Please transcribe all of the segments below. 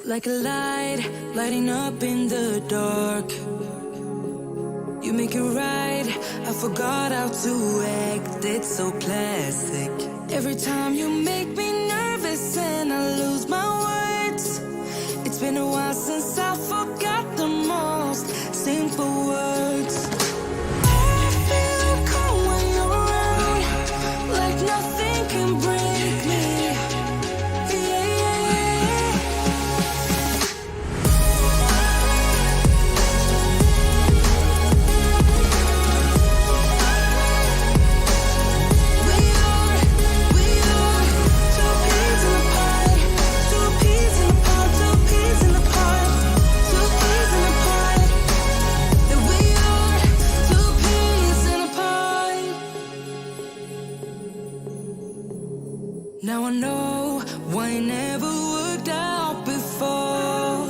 Like a light, lighting up in the dark. You make it right, I forgot how to act. It's so classic. Every time you make me nervous and I lose my words. It's been a while since I forgot the most simple words. I feel calm when you're around, like nothing can break me. Now I know why it never worked out before.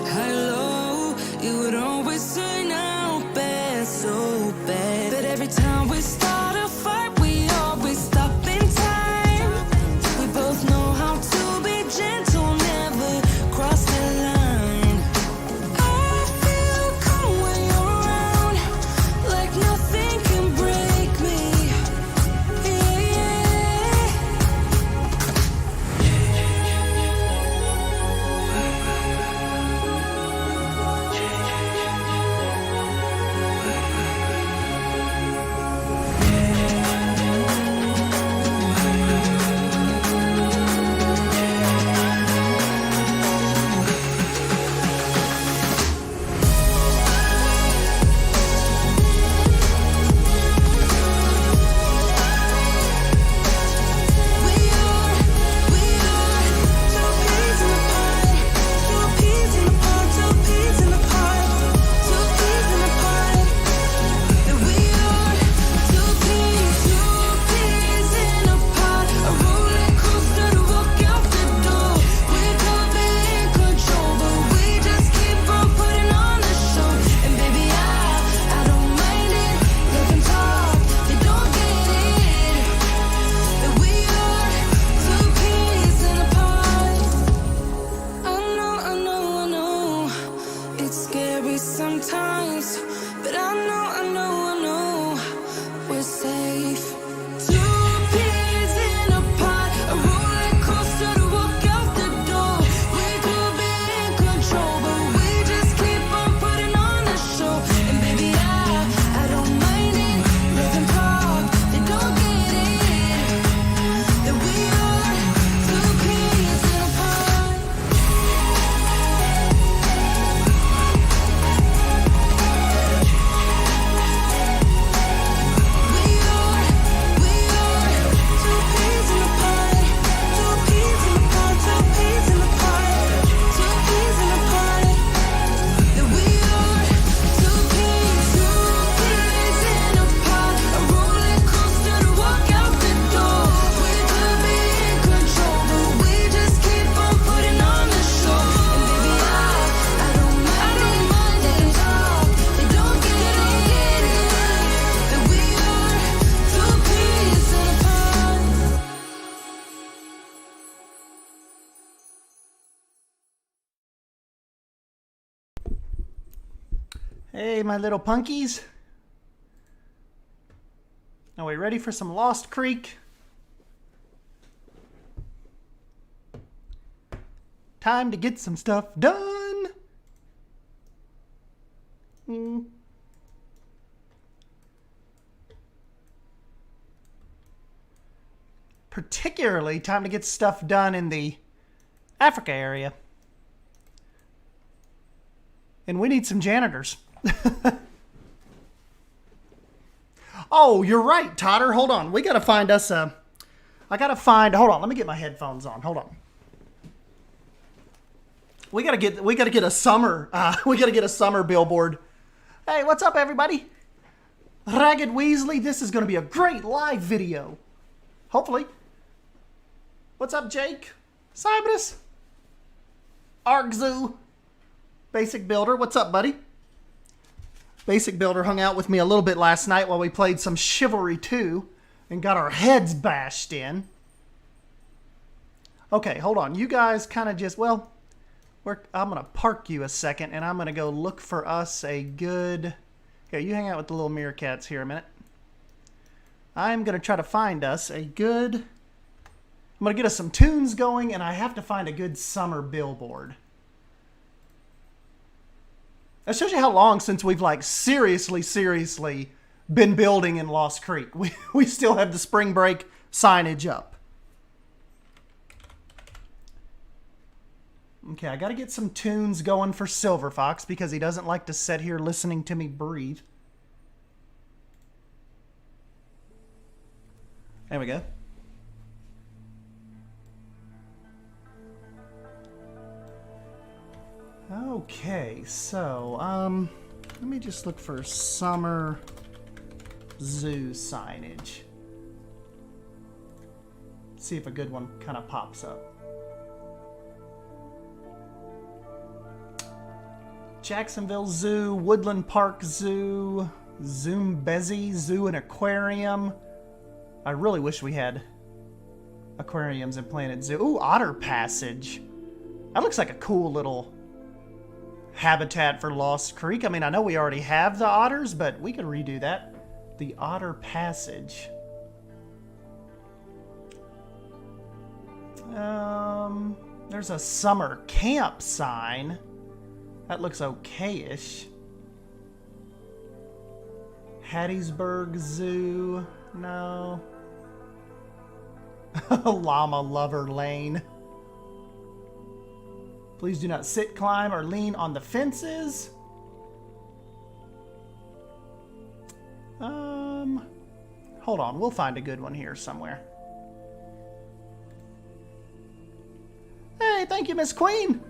High low, it would always turn out bad, so bad. But every time we start a fight, we always stop in time. We both know how to be gentle, never cross the line. I feel calm when you're around, like nothing can break me. Sometimes, but I know we're safe. Two peas in a pod, a roller coaster to walk out the door. We could be in control, but we just keep on putting on the show. And baby, I don't mind it. Let them talk, they don't get it. That we are two peas in a pod. Hey, my little punkies. Are we ready for some Lost Creek? Time to get some stuff done. Particularly time to get stuff done in the Africa area. And we need some janitors. Oh, you're right, Totter. Hold on. We got to find us a... Hold on. Let me get my headphones on. Hold on. We gotta get a summer. We gotta get a summer billboard. Hey, what's up, everybody? Ragged Weasley. This is gonna be a great live video. Hopefully. What's up, Jake? Cypress? Argzoo. Basic Builder. What's up, buddy? Basic Builder hung out with me a little bit last night while we played some Chivalry 2 and got our heads bashed in. Okay, hold on. You guys kind of just, well, I'm going to park you a second, and I'm going to go look for us a good... Here, you hang out with the little meerkats here a minute. I'm going to try to find us a good... I'm going to get us some tunes going, and I have to find a good summer billboard. That shows you how long since we've, like, seriously been building in Lost Creek. We still have the spring break signage up. Okay, I got to get some tunes going for Silver Fox because he doesn't like to sit here listening to me breathe. There we go. Okay, so, let me just look for summer zoo signage. See if a good one kind of pops up. Jacksonville Zoo, Woodland Park Zoo, Zoombezi Zoo and Aquarium. I really wish we had aquariums in Planet Zoo. Ooh, Otter Passage. That looks like a cool little habitat for Lost Creek. I mean, I know we already have the otters, but we could redo that. The Otter Passage. There's a summer camp sign. That looks okay-ish. Hattiesburg Zoo. No. Llama Lover Lane. Please do not sit, climb, or lean on the fences. Hold on. We'll find a good one here somewhere. Hey, thank you, Miss Queen.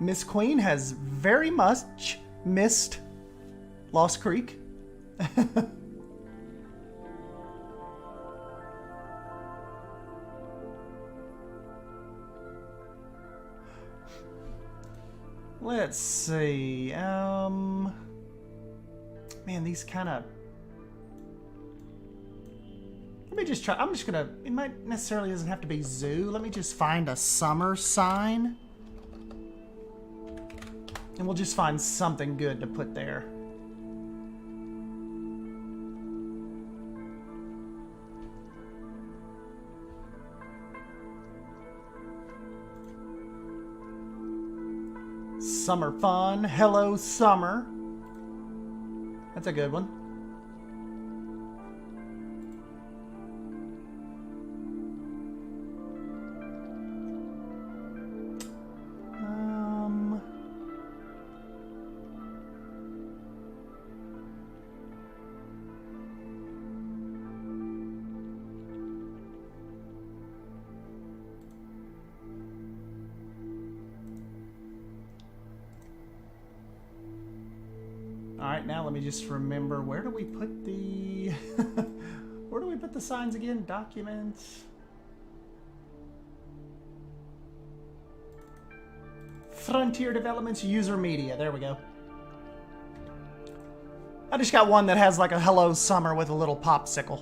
Miss Queen has very much missed Lost Creek. Let's see. Man, these kind of... Let me just try. I'm just gonna... It might necessarily doesn't have to be zoo. Let me just find a summer sign. And we'll just find something good to put there. Summer fun. Hello, summer. That's a good one. Alright, now let me just remember, where do we put the... where do we put the signs again? Documents. Frontier Developments, User Media. There we go. I just got one that has like a hello summer with a little popsicle.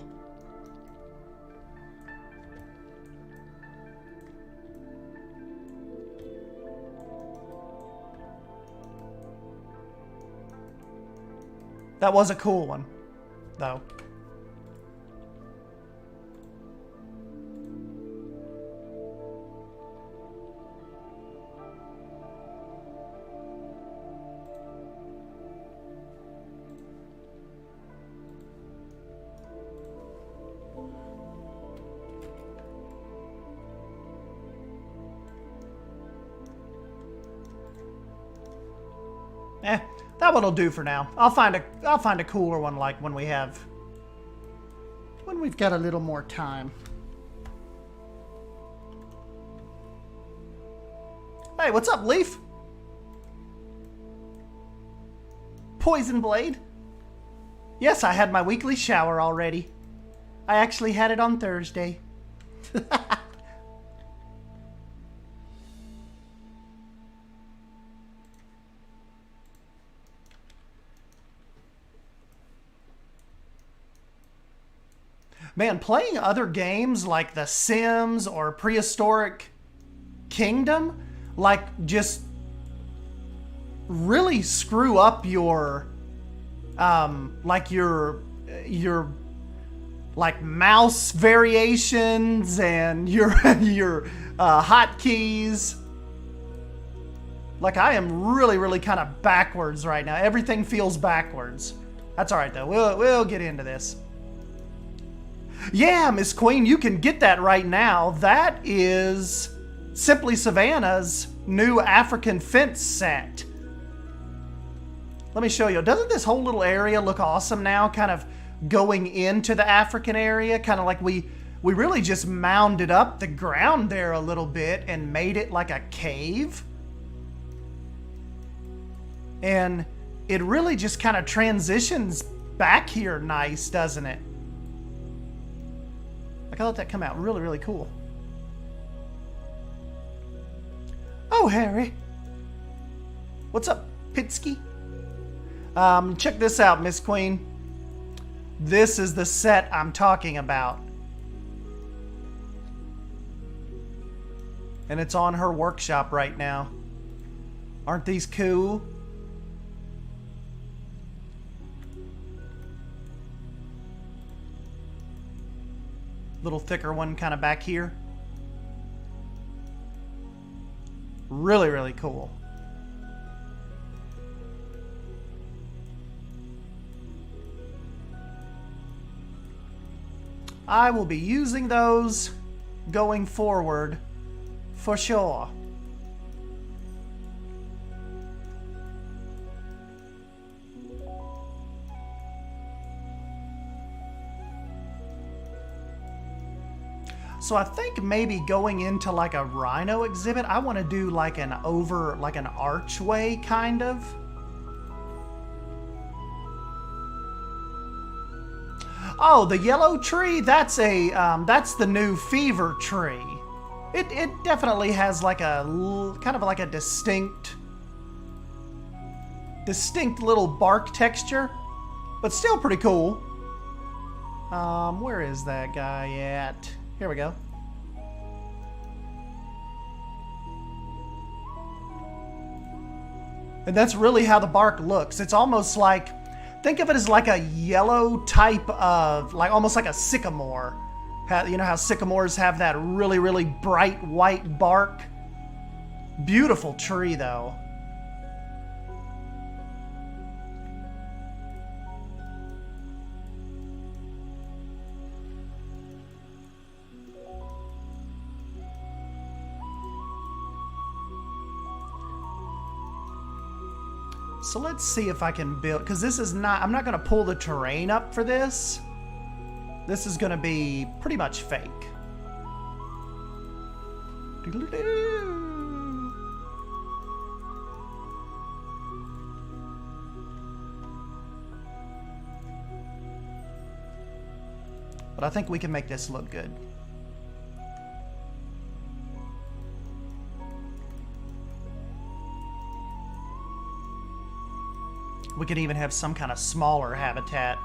That was a cool one, though. That one'll do for now. I'll find a cooler one like when we've got a little more time. Hey, what's up, Leaf? Poison Blade? Yes, I had my weekly shower already. I actually had it on Thursday. Man, playing other games like The Sims or Prehistoric Kingdom, like, just really screw up your, like, your like, mouse variations and your hotkeys. Like, I am really kind of backwards right now. Everything feels backwards. That's all right, though. We'll get into this. Yeah, Miss Queen, you can get that right now. That is Simply Savannah's new African fence set. Let me show you. Doesn't this whole little area look awesome now? Kind of going into the African area. Kind of like we really just mounded up the ground there a little bit and made it like a cave. And it really just kind of transitions back here nice, doesn't it? Like, I let that come out really cool. Oh, Harry. What's up, Pitsky? Check this out, Miss Queen. This is the set I'm talking about. And it's on her workshop right now. Aren't these cool? Little thicker one kind of back here. Really cool. I will be using those going forward for sure. So I think maybe going into like a Rhino exhibit, I want to do like an archway kind of. Oh, the yellow tree, that's the new fever tree. It definitely has like a kind of like a distinct little bark texture, but still pretty cool. Where is that guy at? Here we go. And that's really how the bark looks. It's almost like, think of it as like a yellow type of, like almost like a sycamore. You know how sycamores have that really bright white bark? Beautiful tree though. So let's see if I can build, because this is not, I'm not going to pull the terrain up for this. This is going to be pretty much fake. But I think we can make this look good. We could even have some kind of smaller habitat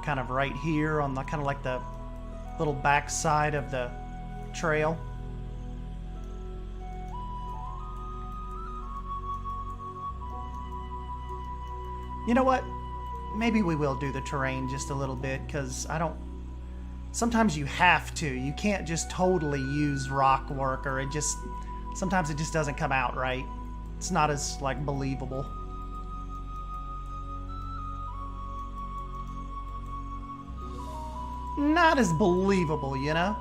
kind of right here on the kind of like the little back side of the trail. You know what? Maybe we will do the terrain just a little bit, because sometimes you have to. You can't just totally use rock work, or sometimes it just doesn't come out right. It's not as like believable. Not as believable, you know?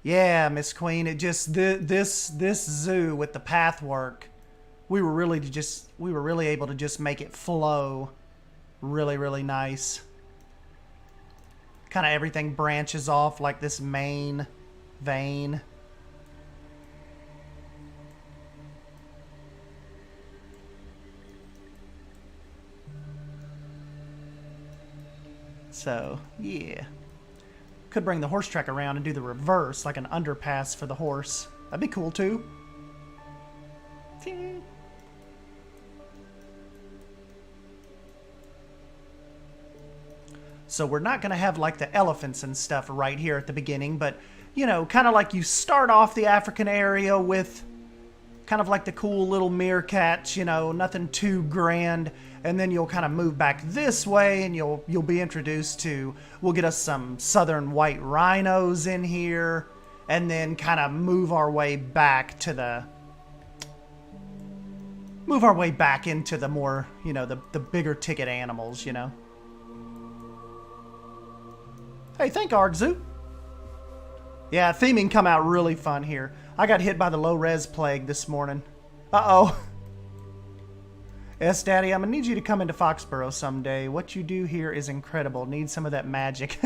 Yeah, Miss Queen, it just this zoo with the path work, we were really able to just make it flow really nice. Kind of everything branches off like this main vein. So, yeah. Could bring the horse track around and do the reverse, like an underpass for the horse. That'd be cool, too. So we're not going to have, like, the elephants and stuff right here at the beginning, but, you know, kind of like you start off the African area with kind of like the cool little meerkats, you know, nothing too grand. And then you'll kind of move back this way and you'll be introduced to, we'll get us some southern white rhinos in here, and then kind of move our way back into the more, you know, the bigger ticket animals, you know. Hey, thank Argzu. Yeah, theming come out really fun here. I got hit by the low-res plague this morning. Uh-oh. Yes, Daddy, I'm going to need you to come into Foxborough someday. What you do here is incredible. Need some of that magic.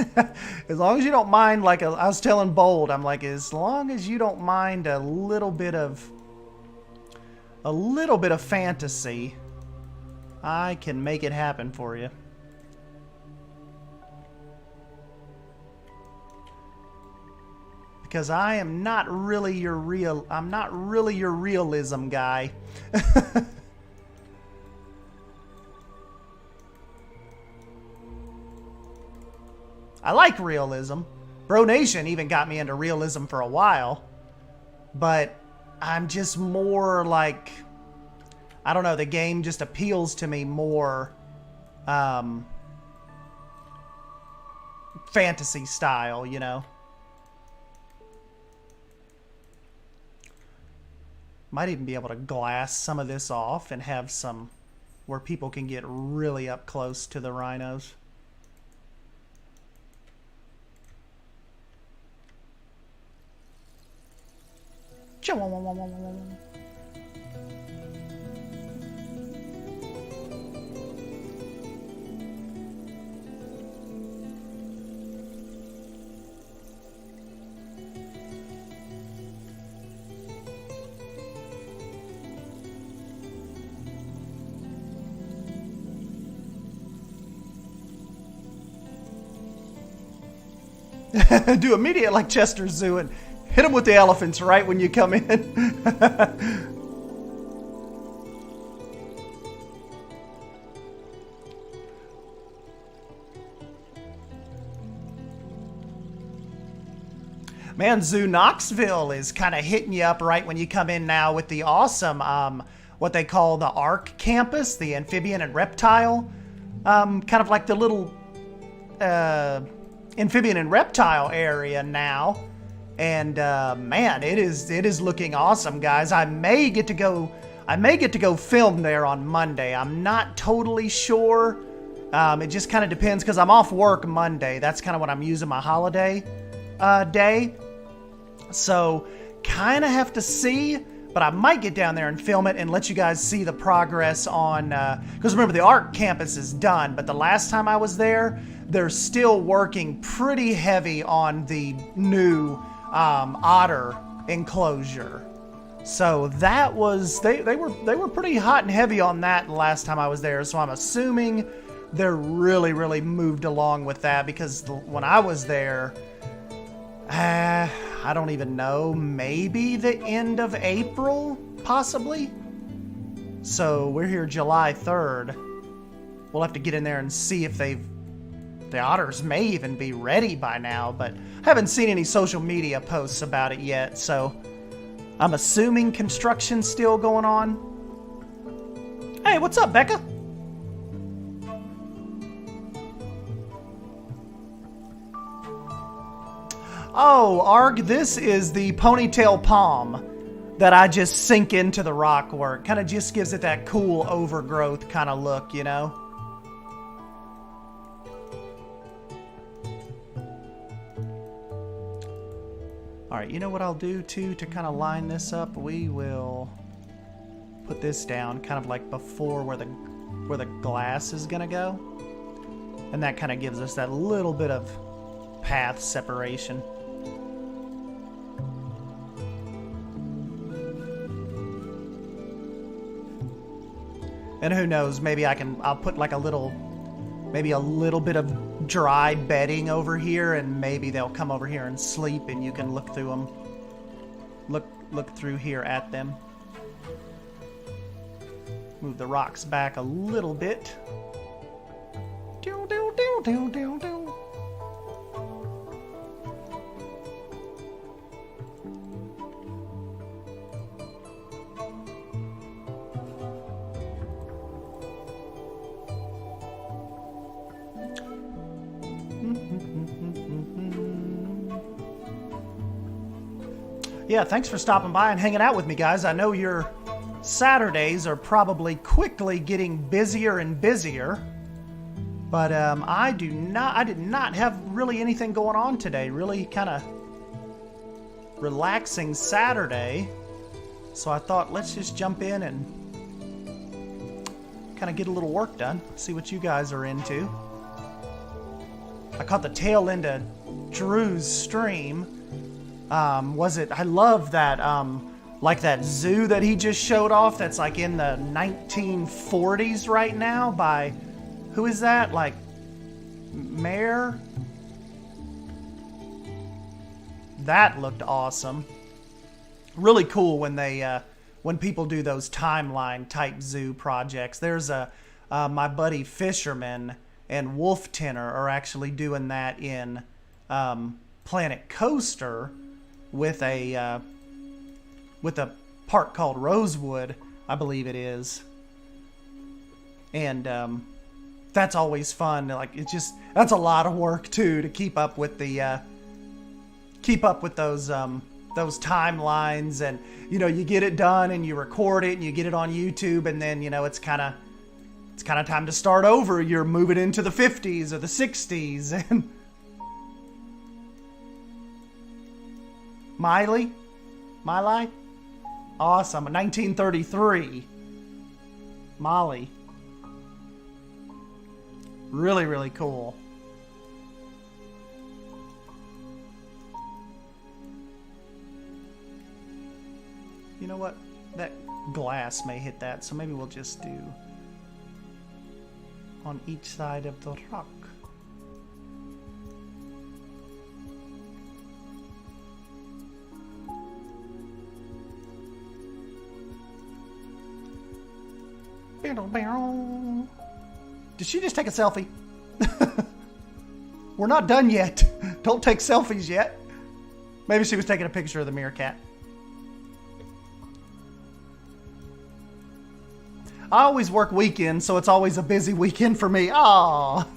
As long as you don't mind, like I was telling Bold, I'm like, as long as you don't mind a little bit of fantasy, I can make it happen for you. Because I'm not really your realism guy. I like realism. Bro Nation even got me into realism for a while. But I'm just more like, I don't know, the game just appeals to me more fantasy style, you know. Might even be able to glass some of this off and have some where people can get really up close to the rhinos. Do immediate like Chester Zoo and hit them with the elephants right when you come in. Man, Zoo Knoxville is kind of hitting you up right when you come in now with the awesome, what they call the ARC campus, the amphibian and reptile. Kind of like the little amphibian and reptile area now. And man, it is looking awesome, guys. I may get to go film there on Monday. I'm not totally sure. It just kind of depends because I'm off work Monday. That's kind of when I'm using my holiday day. So kind of have to see, but I might get down there and film it and let you guys see the progress on, because remember the ARC campus is done, but the last time I was there, they're still working pretty heavy on the new otter enclosure. So that was, they were pretty hot and heavy on that last time I was there. So I'm assuming they're really moved along with that, because when I was there, I don't even know, maybe the end of April, possibly. So we're here July 3rd. We'll have to get in there and see if the otters may even be ready by now, but I haven't seen any social media posts about it yet, so I'm assuming construction's still going on. Hey, what's up, Becca? Oh, Arg, this is the ponytail palm that I just sink into the rock work. Kind of just gives it that cool overgrowth kind of look, you know? Alright, you know what I'll do too to kind of line this up? We will put this down kind of like before where the glass is gonna go. And that kind of gives us that little bit of path separation. And who knows, maybe I'll put like maybe a little bit of dry bedding over here, and maybe they'll come over here and sleep, and you can look through them. Look through here at them. Move the rocks back a little bit. Do, do, do, do, do, do. Yeah, thanks for stopping by and hanging out with me, guys. I know your Saturdays are probably quickly getting busier and busier, but I did not have really anything going on today. Really kind of relaxing Saturday. So I thought, let's just jump in and kind of get a little work done. See what you guys are into. I caught the tail end of Drew's stream. I love that, like that zoo that he just showed off that's like in the 1940s right now by, who is that? Like, Mayor? That looked awesome. Really cool when they, when people do those timeline type zoo projects. There's my buddy Fisherman and Wolf Tenor are actually doing that in, Planet Coaster, with a park called Rosewood, I believe it is, and that's always fun. Like, it's just, that's a lot of work too to keep up with the those timelines, and you know, you get it done and you record it and you get it on YouTube, and then, you know, it's kind of time to start over. You're moving into the 50s or the 60s, and Miley? Awesome. 1933. Molly. Really, really cool. You know what? That glass may hit that, so maybe we'll just do on each side of the rock. Did she just take a selfie? We're not done yet. Don't take selfies yet. Maybe she was taking a picture of the meerkat. I always work weekends, so it's always a busy weekend for me. Aww.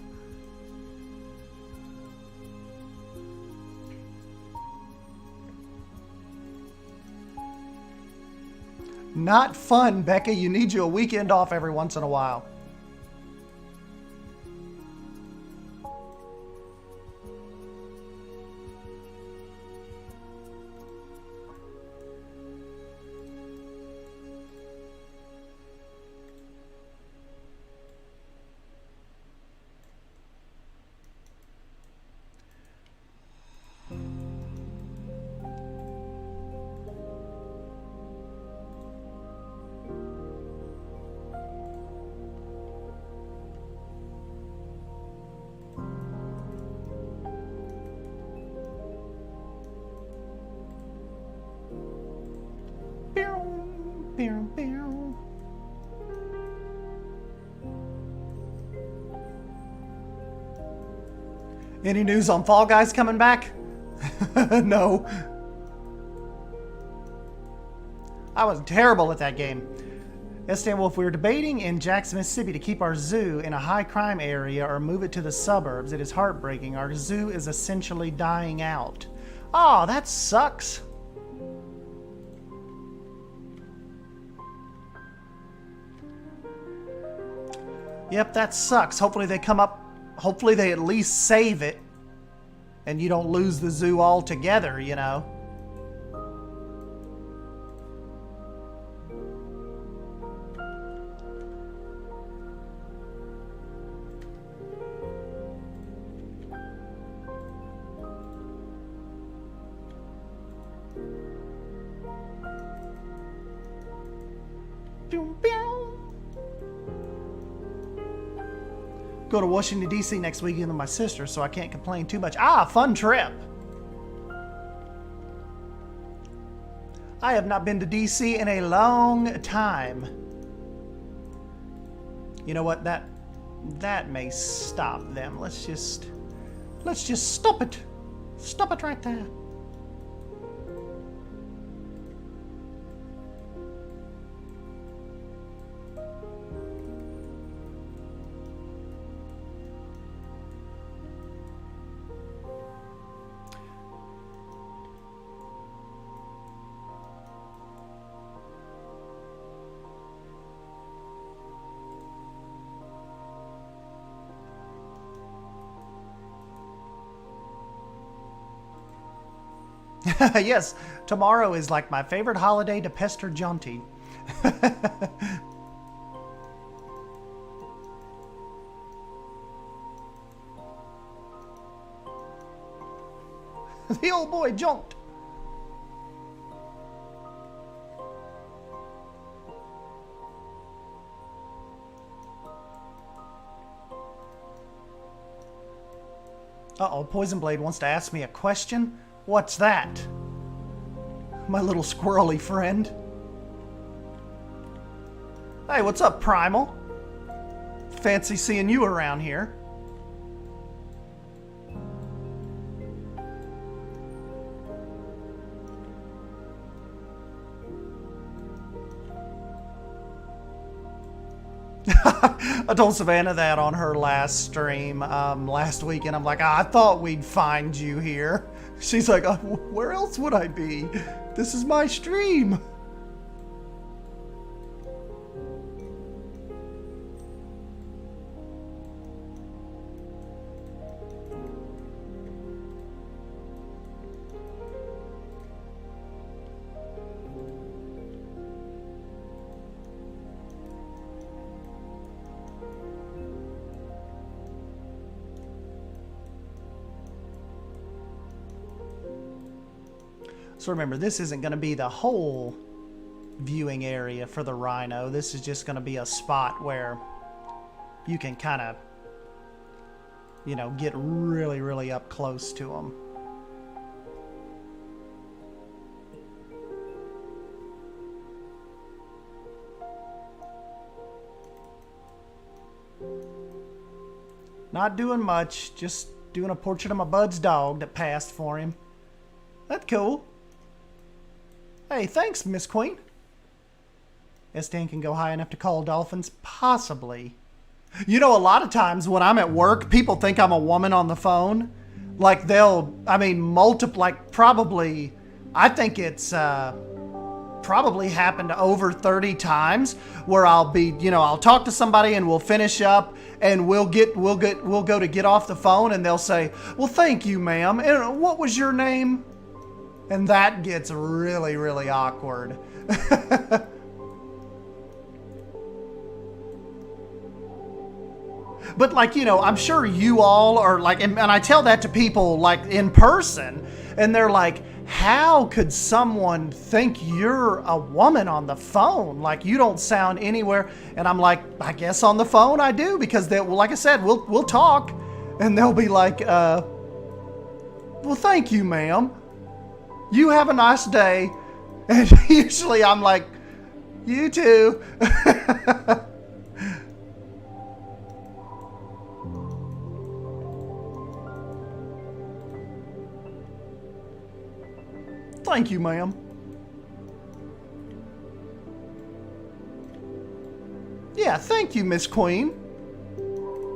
Not fun, Becca. You need you a weekend off every once in a while. Any news on Fall Guys coming back? No. I was terrible at that game. Istanbul, if we were debating in Jackson, Mississippi to keep our zoo in a high crime area or move it to the suburbs, it is heartbreaking. Our zoo is essentially dying out. Oh, that sucks. Yep, that sucks. Hopefully they come up. Hopefully they at least save it and you don't lose the zoo altogether, you know. Go to Washington, D.C. next weekend with my sister, so I can't complain too much. Ah, fun trip. I have not been to D.C. in a long time. You know what? That may stop them. Let's just stop it. Stop it right there. Yes, tomorrow is like my favorite holiday to pester Jaunty. The old boy Jaunt. Uh-oh, Poison Blade wants to ask me a question. What's that? My little squirrely friend. Hey, what's up, Primal? Fancy seeing you around here. I told Savannah that on her last stream last week, and I'm like, I thought we'd find you here. She's like, where else would I be? This is my stream. So remember, this isn't going to be the whole viewing area for the Rhino. This is just going to be a spot where you can kind of, you know, get really, really up close to them. Not doing much, just doing a portrait of my bud's dog that passed for him. That's cool. Hey, thanks, Miss Queen. S10 can go high enough to call dolphins? Possibly. You know, a lot of times when I'm at work, people think I'm a woman on the phone. Like probably, I think it's probably happened over 30 times where I'll be, you know, I'll talk to somebody and we'll finish up and we'll go to get off the phone and they'll say, well, thank you, ma'am. And what was your name? And that gets really, really awkward. But like, you know, I'm sure you all are like, and I tell that to people like in person, and they're like, how could someone think you're a woman on the phone? Like, you don't sound anywhere. And I'm like, I guess on the phone I do, because they, like I said, we'll talk, and they'll be like, well, thank you, ma'am. You have a nice day. And usually I'm like, you too. Thank you, ma'am. Yeah, thank you, Miss Queen.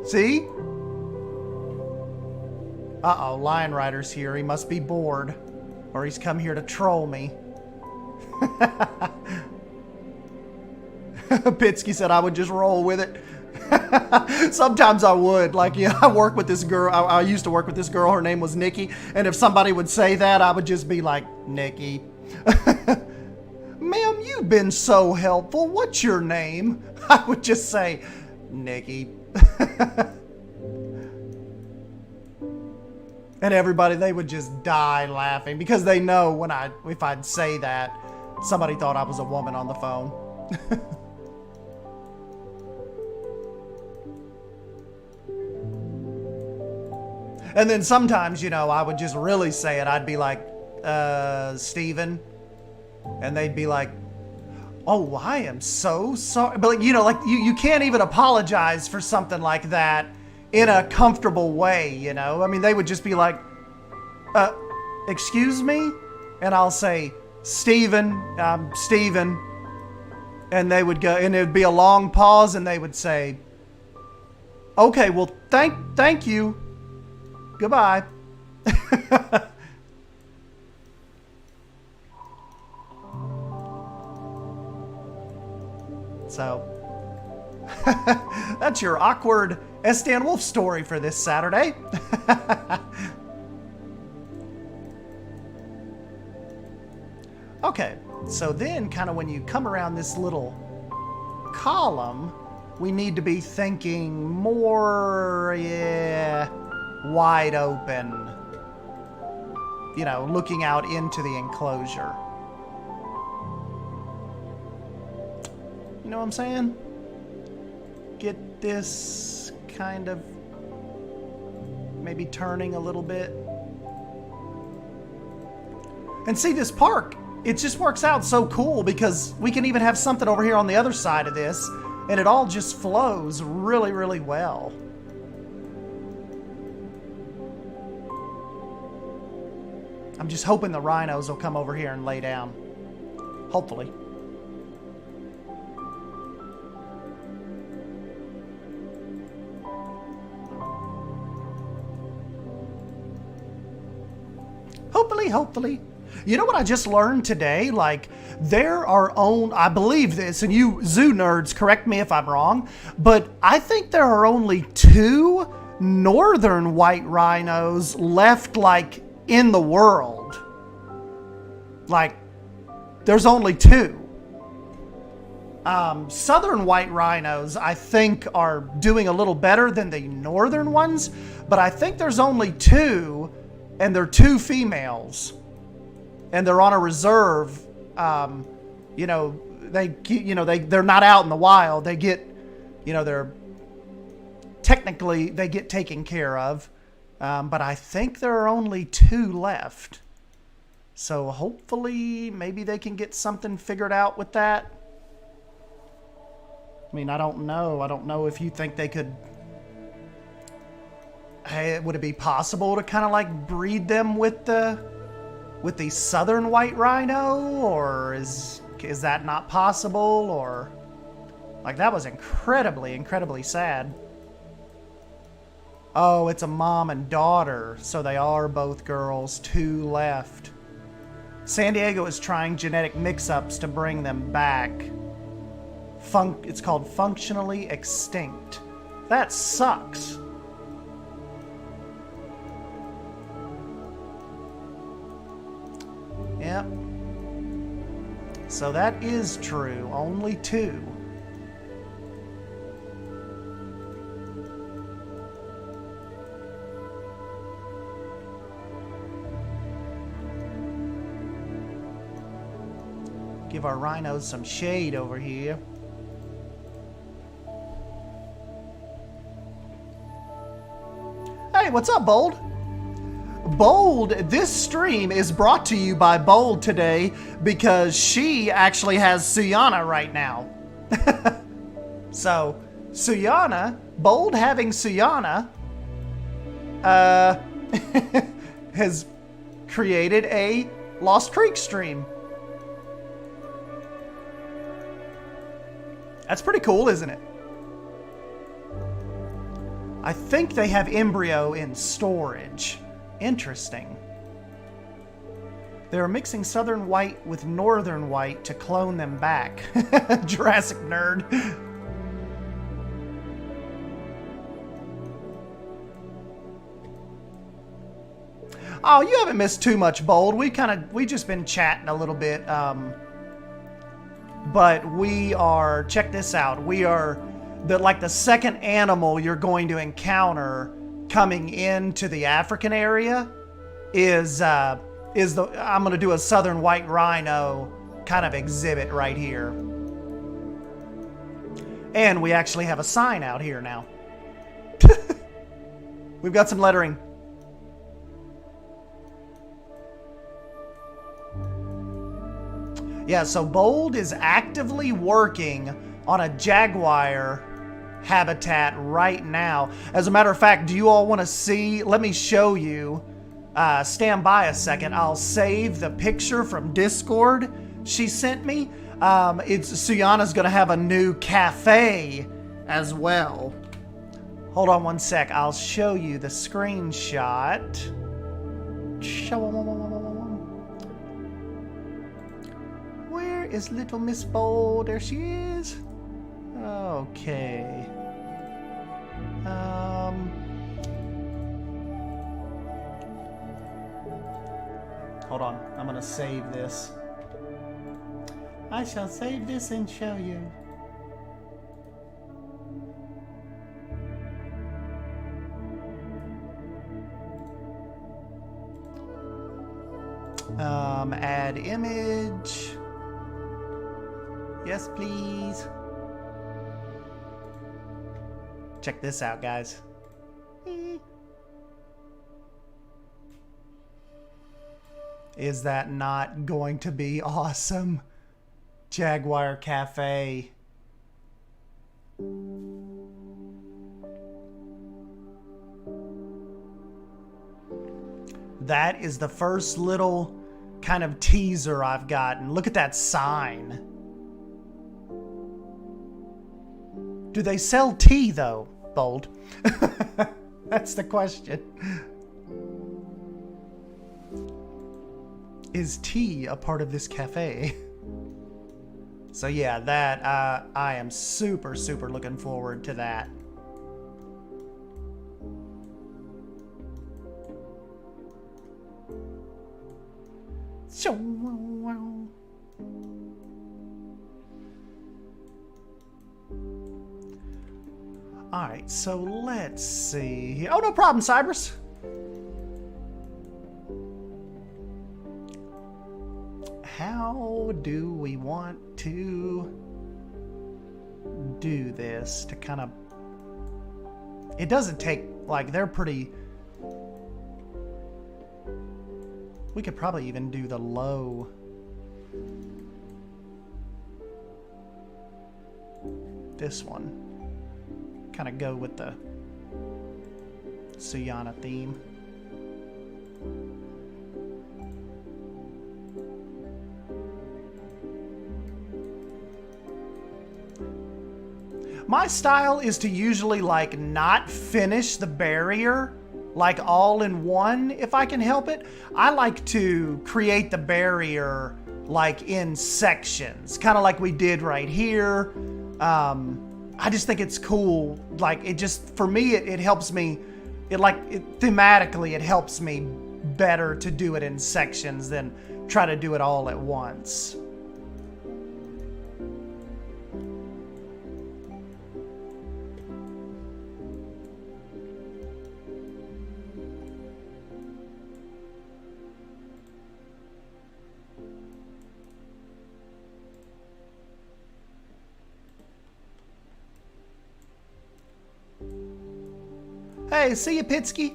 See? Uh-oh, Lion Rider's here. He must be bored. Or he's come here to troll me. Pitsky said I would just roll with it. Sometimes I would. Like, yeah, I work with this girl. I used to work with this girl. Her name was Nikki. And if somebody would say that, I would just be like, Nikki. Ma'am, you've been so helpful. What's your name? I would just say, Nikki. And everybody, they would just die laughing because they know if I'd say that, somebody thought I was a woman on the phone. And then sometimes, you know, I would just really say it. I'd be like, Steven. And they'd be like, oh, I am so sorry. But, like, you know, like, you can't even apologize for something like that in a comfortable way, you know? I mean, they would just be like, excuse me? And I'll say, Steven, Steven. And they would go, and it would be a long pause, and they would say, okay, well, thank you. Goodbye. So, that's your awkward S. Dan Wolf story for this Saturday. Okay, so then kind of when you come around this little column, we need to be thinking more, wide open. You know, looking out into the enclosure. You know what I'm saying? Get this kind of maybe turning a little bit. And see, this park, it just works out so cool because we can even have something over here on the other side of this, and it all just flows really, really well. I'm just hoping the rhinos will come over here and lay down. Hopefully. Hopefully. You know what I just learned today? Like, there are I believe this, and you zoo nerds, correct me if I'm wrong, but I think there are only 2 northern white rhinos left, like, in the world. Like, there's only 2. Southern white rhinos, I think, are doing a little better than the northern ones, but I think there's only 2, and they're 2 females. And they're on a reserve. You know, they're not out in the wild. They get, you know, they get taken care of. But I think there are only 2 left. So hopefully maybe they can get something figured out with that. I mean, I don't know. I don't know if you think they could... Hey, would it be possible to kind of like breed them with the southern white rhino, or is that not possible? Or like, that was incredibly sad. Oh, it's a mom and daughter, so they are both girls. 2 left. San Diego is trying genetic mix-ups to bring them back. It's called functionally extinct. That sucks. Yep. So that is true. Only 2. Give our rhinos some shade over here. Hey, what's up, Bold? Bold, this stream is brought to you by Bold today because she actually has Suyana right now. So, Suyana, Bold having Suyana, has created a Lost Creek stream. That's pretty cool, isn't it? I think they have embryo in storage. Interesting. They're mixing southern white with northern white to clone them back. Jurassic nerd. Oh, you haven't missed too much, Bold. We just been chatting a little bit. But we are, check this out. We are the second animal you're going to encounter coming into the African area is I'm going to do a southern white rhino kind of exhibit right here. And we actually have a sign out here now. We've got some lettering. Yeah, so Bold is actively working on a jaguar habitat right now. As a matter of fact, do you all want to see? Let me show you. Stand by a second. I'll save the picture from Discord she sent me. Suyana's going to have a new cafe as well. Hold on one sec. I'll show you the screenshot. Where is little Miss Bold? There she is. Okay. Hold on. I'm going to save this. I shall save this and show you. Add image. Yes, please. Check this out, guys. Is that not going to be awesome? Jaguar Cafe. That is the first little kind of teaser I've gotten. Look at that sign. Do they sell tea, though, Bold? That's the question. Is tea a part of this cafe? So yeah, that I am super, super looking forward to that. Alright, so let's see. Oh, no problem, Cybers. How do we want to do this to kind of... It doesn't take, like, they're pretty... We could probably even do the low. This one. Kind of go with the Suyana theme. My style is to usually like not finish the barrier like all in one if I can help it. I like to create the barrier like in sections, kind of like we did right here. I just think it's cool. Like it just, for me, it helps me, thematically it helps me better to do it in sections than try to do it all at once. Hey, see you, Pitsky.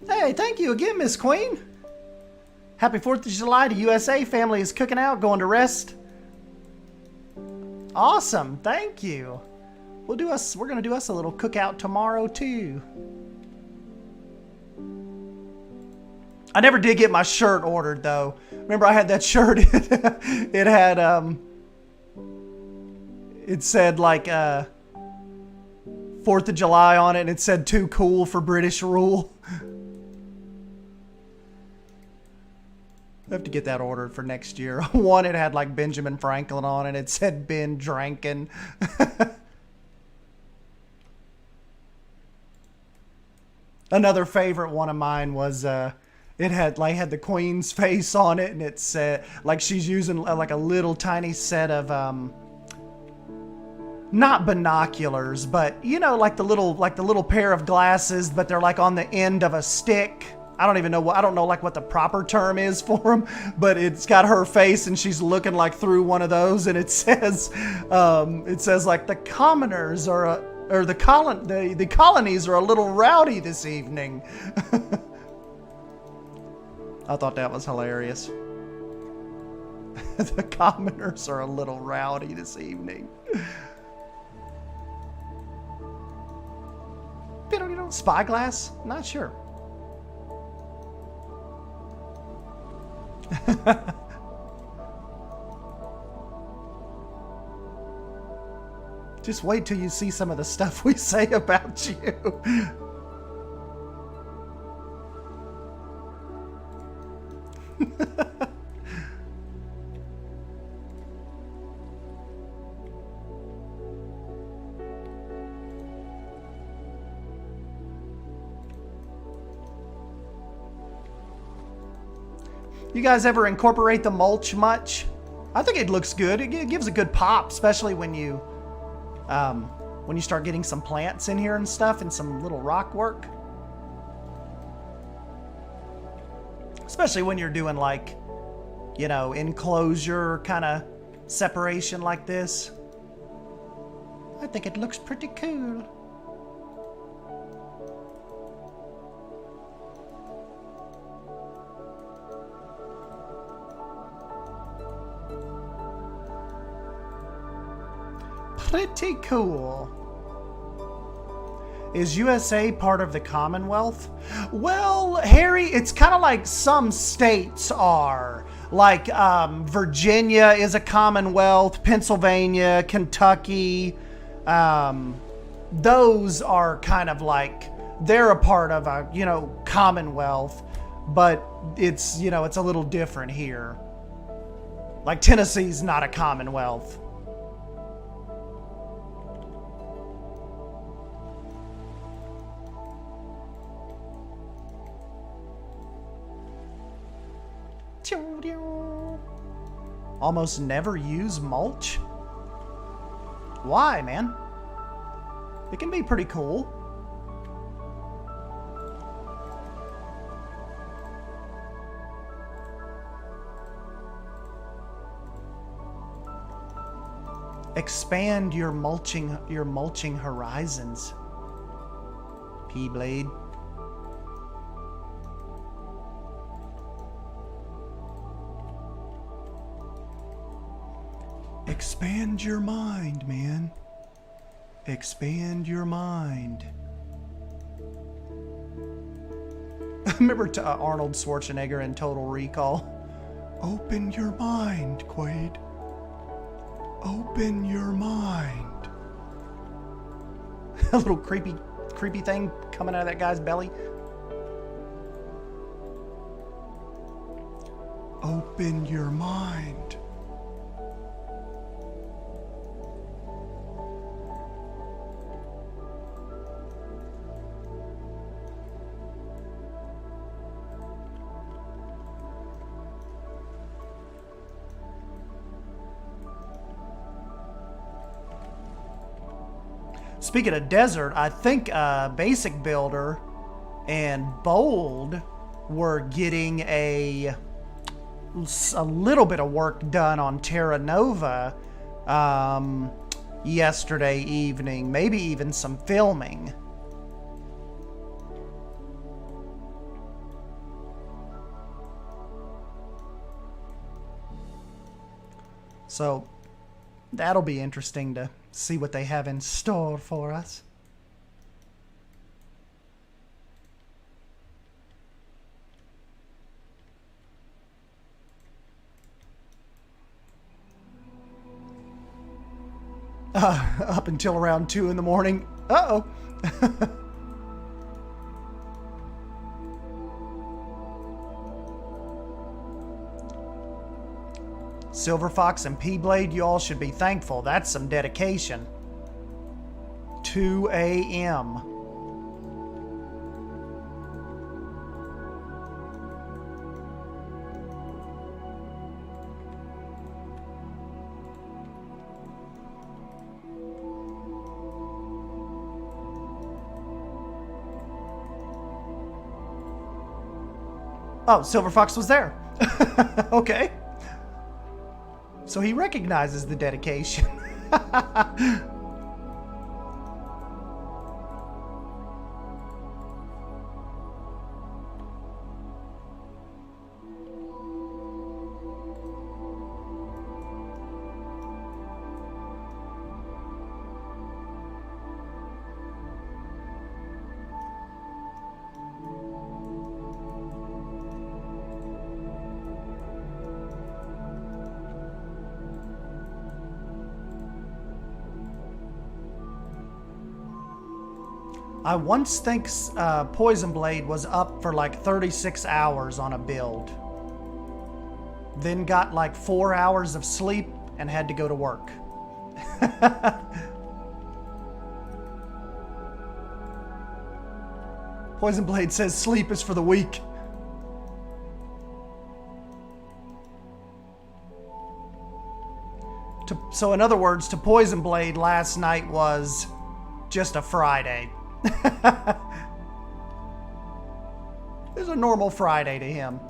Hey, thank you again, Miss Queen. Happy 4th of July to USA. Family is cooking out, going to rest. Awesome, thank you. We're gonna do us a little cookout tomorrow too. I never did get my shirt ordered though. Remember I had that shirt, it had, it said like, 4th of July on it and it said too cool for British rule. I have to get that ordered for next year. One, it had like Benjamin Franklin on it. It said Ben Drankin. Another favorite one of mine was it had the Queen's face on it, and it said like she's using like a little tiny set of not binoculars, but you know, like the little pair of glasses, but they're like on the end of a stick. I don't know like what the proper term is for them, but it's got her face and she's looking like through one of those, and it says like the commoners are the colonies are a little rowdy this evening. I thought that was hilarious. The commoners are a little rowdy this evening. Spyglass? Not sure. Just wait till you see some of the stuff we say about you. You guys ever incorporate the mulch much? I think it looks good. It gives a good pop, especially when you start getting some plants in here and stuff, and some little rock work. Especially when you're doing like, you know, enclosure kind of separation like this. I think it looks pretty cool. Pretty cool. Is USA part of the Commonwealth? Well, Harry, it's kind of like some states are. Like Virginia is a Commonwealth, Pennsylvania, Kentucky. Those are kind of like, they're a part of a, you know, Commonwealth, but it's, you know, it's a little different here. Like Tennessee's not a Commonwealth. Almost never use mulch? Why, man? It can be pretty cool. Expand your mulching horizons. P-Blade. Expand your mind, man. Expand your mind. Remember Arnold Schwarzenegger in Total Recall? Open your mind, Quaid. Open your mind. A little creepy thing coming out of that guy's belly. Open your mind. Speaking of desert, I think Basic Builder and Bold were getting a little bit of work done on Terra Nova yesterday evening, maybe even some filming. So that'll be interesting to see what they have in store for us. Up until around 2 in the morning. Uh-oh. Silver Fox and P-Blade, you all should be thankful. That's some dedication. 2 a.m. Oh, Silver Fox was there. Okay. So he recognizes the dedication. I once think Poison Blade was up for like 36 hours on a build. Then got like 4 hours of sleep and had to go to work. Poison Blade says sleep is for the weak. So in other words, to Poison Blade, last night was just a Friday. It's a normal Friday to him.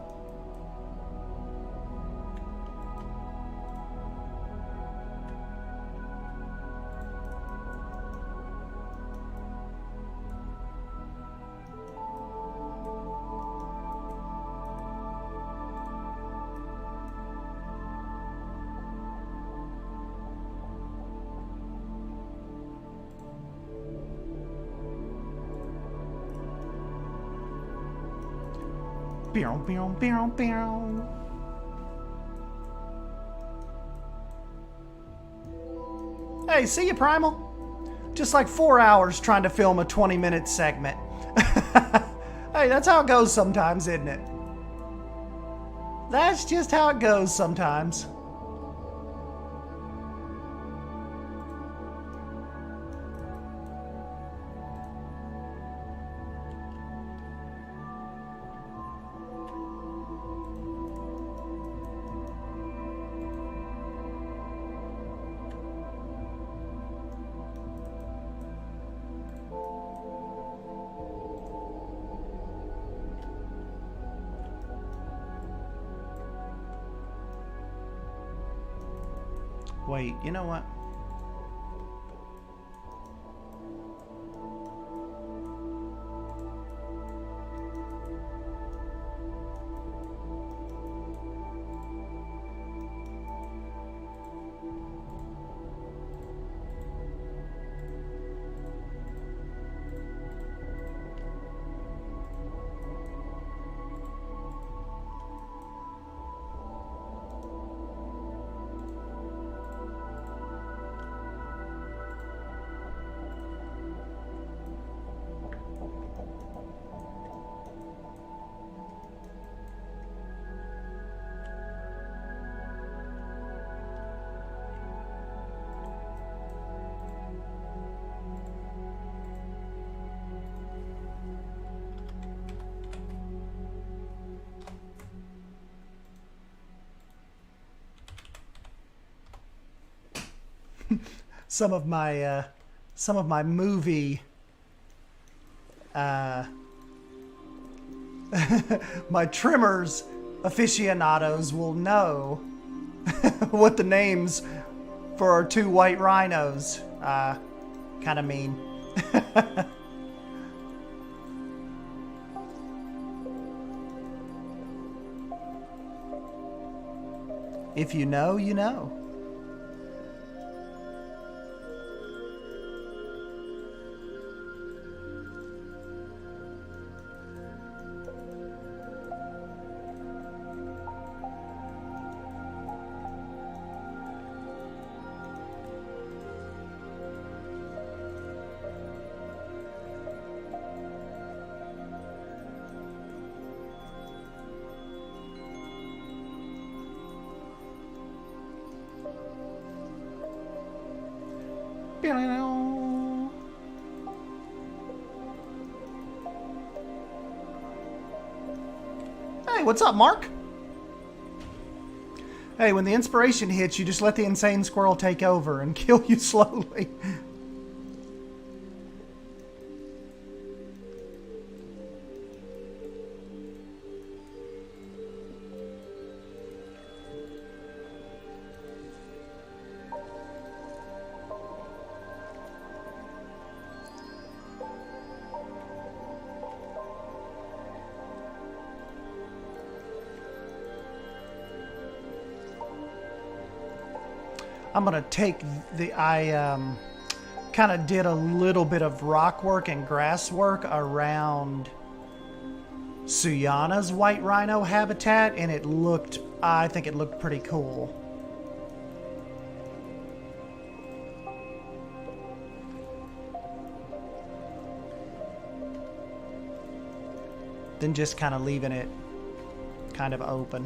Hey, see you, Primal? Just like 4 hours trying to film a 20-minute segment. Hey, that's how it goes sometimes, isn't it? That's just how it goes sometimes. Wait, you know what? some of my movie my trimmers aficionados will know what the names for our two white rhinos kind of mean. If you know, you know. Hey, what's up, Mark? Hey, when the inspiration hits, you just let the insane squirrel take over and kill you slowly. I'm gonna take the, I kind of did a little bit of rock work and grass work around Suyana's white rhino habitat, and it looked, I think it looked pretty cool. Then just kind of leaving it kind of open.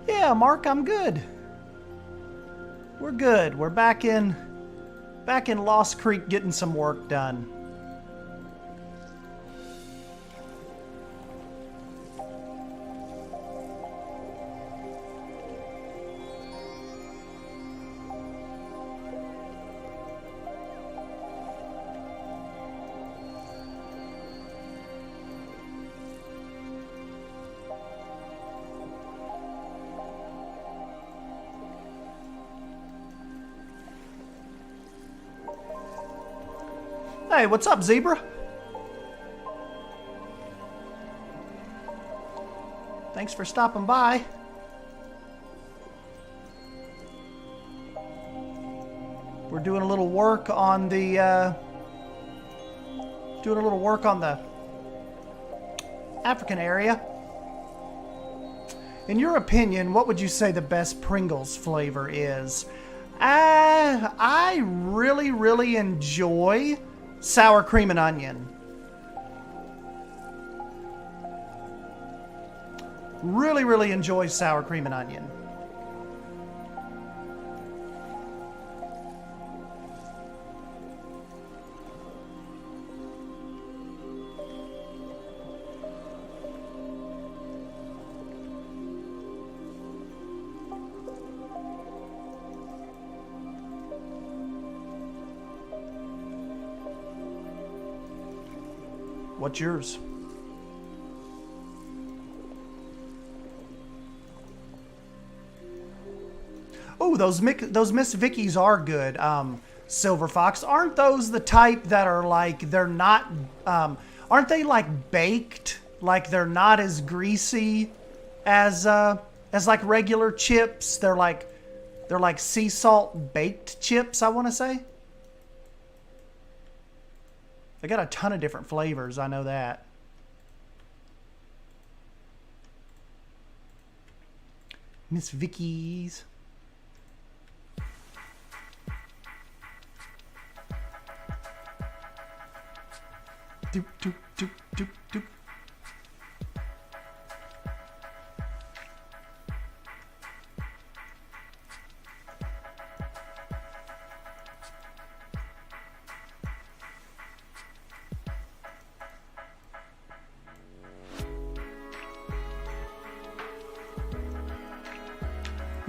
Yeah, Mark, I'm good. We're good. We're back in Lost Creek getting some work done. Hey, what's up, Zebra? Thanks for stopping by. We're doing a little work on the African area. In your opinion, what would you say the best Pringles flavor is? I really enjoy sour cream and onion. Really enjoy sour cream and onion. What's yours? Oh, those Miss Vickies are good. Silver Fox, aren't those the type that are like, they're not, aren't they like baked? Like they're not as greasy as like regular chips. They're like sea salt baked chips, I want to say. They got a ton of different flavors, I know that. Miss Vicky's. Doop, doop, doop, doop, doop.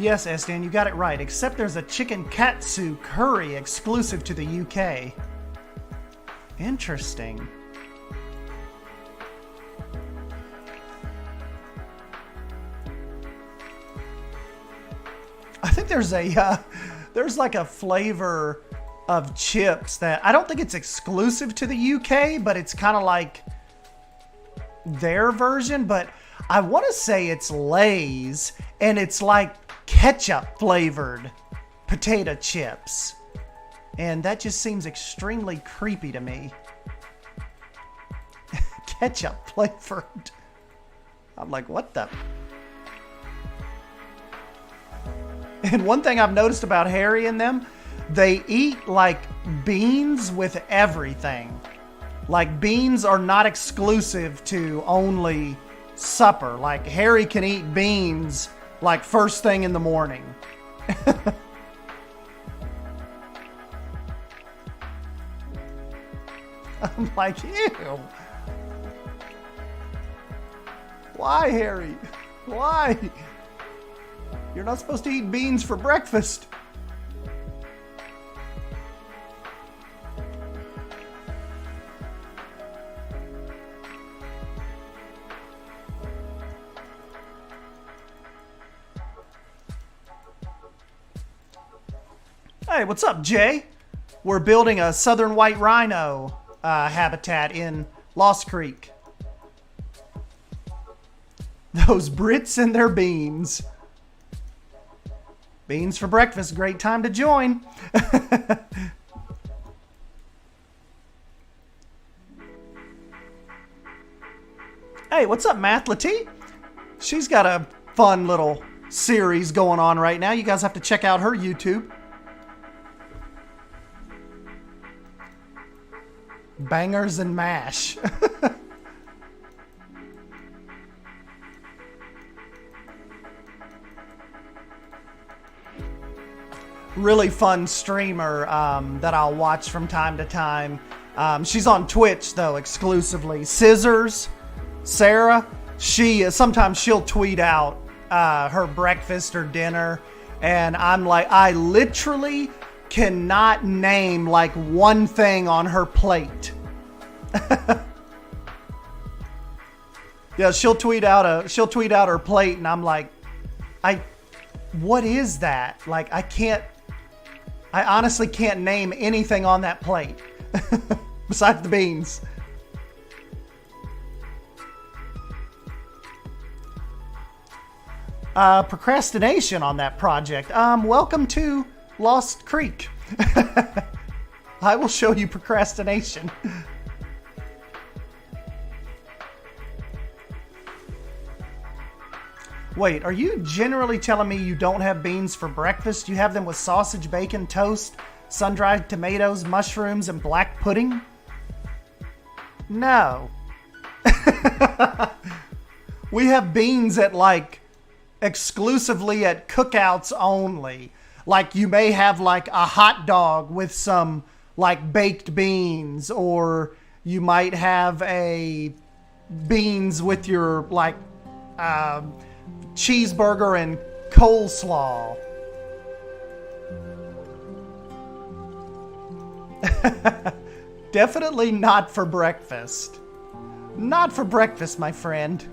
Yes, Estan, you got it right, except there's a chicken katsu curry exclusive to the UK. Interesting. I think there's a, there's like a flavor of chips that, I don't think it's exclusive to the UK, but it's kind of like their version, but I want to say it's Lay's, and it's like ketchup flavored potato chips. And that just seems extremely creepy to me. Ketchup flavored. I'm like, what the? And one thing I've noticed about Harry and them, they eat like beans with everything. Like beans are not exclusive to only supper. Like Harry can eat beans like first thing in the morning. I'm like, ew. Why, Harry? Why? You're not supposed to eat beans for breakfast. Hey, what's up, Jay? We're building a southern white rhino habitat in Lost Creek. Those Brits and their beans. Beans for breakfast, great time to join. Hey, what's up, Mathlety? She's got a fun little series going on right now. You guys have to check out her YouTube. Bangers and mash. Really fun streamer that I'll watch from time to time. She's on Twitch though exclusively. Scissors, Sarah. Sometimes she'll tweet out her breakfast or dinner, and I'm like, I literally cannot name like one thing on her plate. Yeah, she'll tweet out her plate, and I'm like, what is that? Like, I honestly can't name anything on that plate besides the beans. Procrastination on that project. Welcome to Lost Creek. I will show you procrastination. Wait, are you generally telling me you don't have beans for breakfast? You have them with sausage, bacon, toast, sun-dried tomatoes, mushrooms, and black pudding? No. We have beans at like exclusively at cookouts only. Like you may have like a hot dog with some like baked beans, or you might have a beans with your like cheeseburger and coleslaw. Definitely not for breakfast. Not for breakfast, my friend.